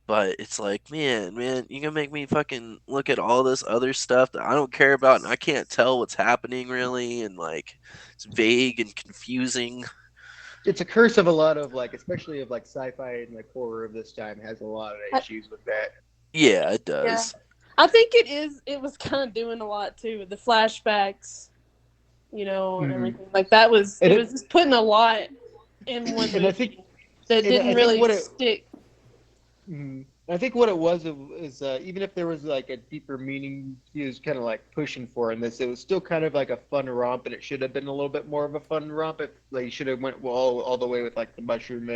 But it's like, man, you gonna make me fucking look at all this other stuff that I don't care about and I can't tell what's happening really and like it's vague and confusing. It's a curse of a lot of like, especially of like sci-fi and like horror of this time has a lot of I, issues with that. Yeah, it yeah, does. I think it is. It was kind of doing a lot too with the flashbacks, and Hmm. everything. Like that was. And It was it, just putting a lot in one and I think, movie that and didn't I think really what it stick. Mhm. I think what it was is even if there was like a deeper meaning he was kind of like pushing for in this, it was still kind of like a fun romp, and it should have been a little bit more of a fun romp. If like you should have went all the way with like the mushroom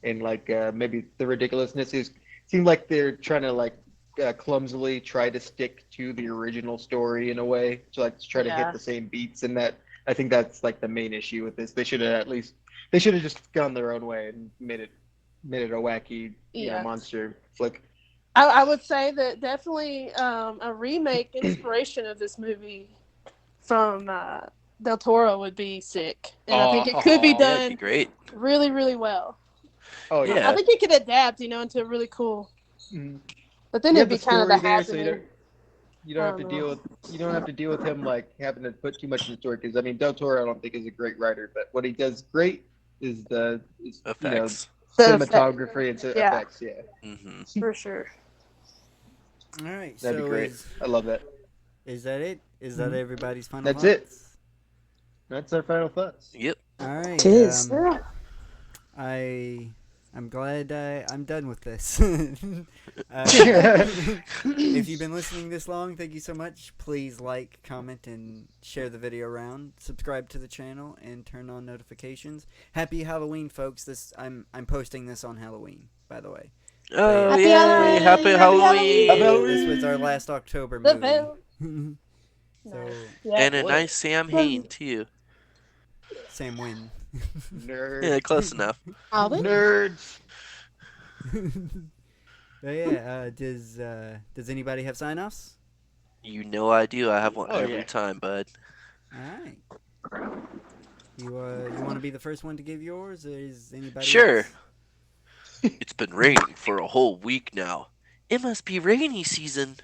and like maybe the ridiculousness is seemed like they're trying to like clumsily try to stick to the original story in a way to try to hit Yeah. the same beats, and that I think that's like the main issue with this. They should have just gone their own way and made it a wacky, Yeah. monster flick. I would say that definitely a remake inspiration of this movie from Del Toro would be sick, and I think it could be Oh, Yeah, it'd be done great. really, really well. oh I yeah. Yeah. think it could adapt, into a really cool. Mhm. But then You it'd have be the kind of the story there, so happening. you I don't have don't to know. deal with him like having to put too much in the story. Because I mean, Del Toro, I don't think is a great writer, but what he does great is Effects. The effect. cinematography and Yeah, effects. Yeah, Hmm. for sure. Alright, that'd be so great. I love that. is that it? Is that Mhm. everybody's final That's it. thoughts? That's our final thoughts. Yep. It Alright, is. Yeah. I'm glad I'm done with this. If you've been listening this long, thank you so much. Please like, comment, and share the video around. Subscribe to the channel and turn on notifications. Happy Halloween, folks! I'm posting this on Halloween, by the way. Oh, Happy yay! Happy Halloween! Happy Happy Halloween! Halloween! This was our Halloween. last October The movie. veil. Nice. So Yeah. And a What a nice Sam Hain, too. Sam Win. nerd. Yeah, close enough. Alvin? Nerds. But yeah, does anybody have sign offs? You know I do. I have one Oh every yeah. time, bud. All right. You want to be the first one to give yours, or is anybody Sure. else? It's been raining for a whole week now. It must be rainy season.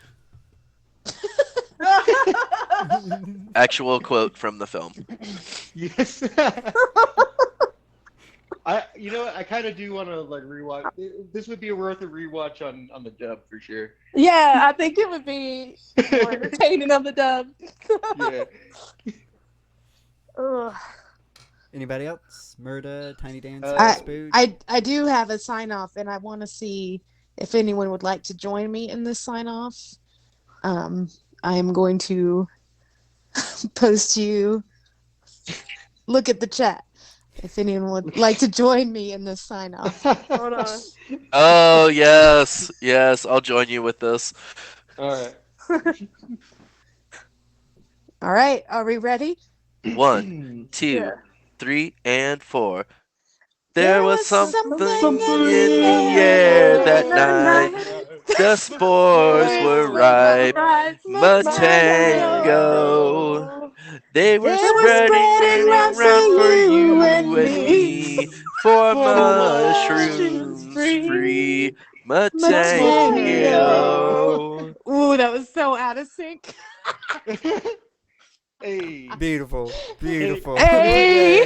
Actual quote from the film. Yes. I kind of do want to like rewatch. This would be worth a rewatch on the dub for sure. Yeah, I think it would be more entertaining on the dub. Yeah. Ugh. Anybody else? Murda, Tiny Dancer, Uh, Spood? I do have a sign off, and I want to see if anyone would like to join me in this sign off. I am going to post you. Look at the chat. If anyone would like to join me in this sign off. Hold on. Oh, yes. Yes, I'll join you with this. All right. All right, are we ready? 1, 2, Yeah. 3, and 4. There There was was something something in the air that night. The spores were ripe. Right. Matango. Matango. They were They were spreading spreading around around for you and me. me. For For mushrooms free. Matango. Matango. Ooh, that was so out of sync. Hey. Beautiful. Beautiful. Hey!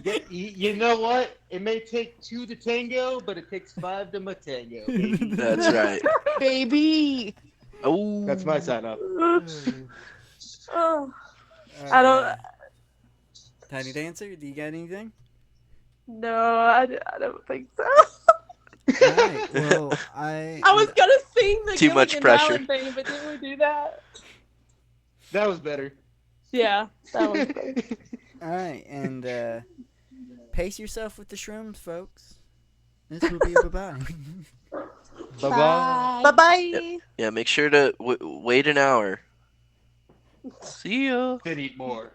Yay. You know what? It may take 2 to tango, but it takes 5 to matango, baby. That's right. Baby. Oh. That's my sign up. Oh, I don't. Tiny Dancer, do you got anything? No, I don't think so. Alright, well, I was gonna sing the Too much Gilligan pressure. Allen thing, but didn't we do that? That was better. Yeah, that was better. Alright, and pace yourself with the shrooms, folks. This will be a bye-bye. Bye-bye. Bye bye. Yeah, make sure to wait an hour. See ya. Then eat more.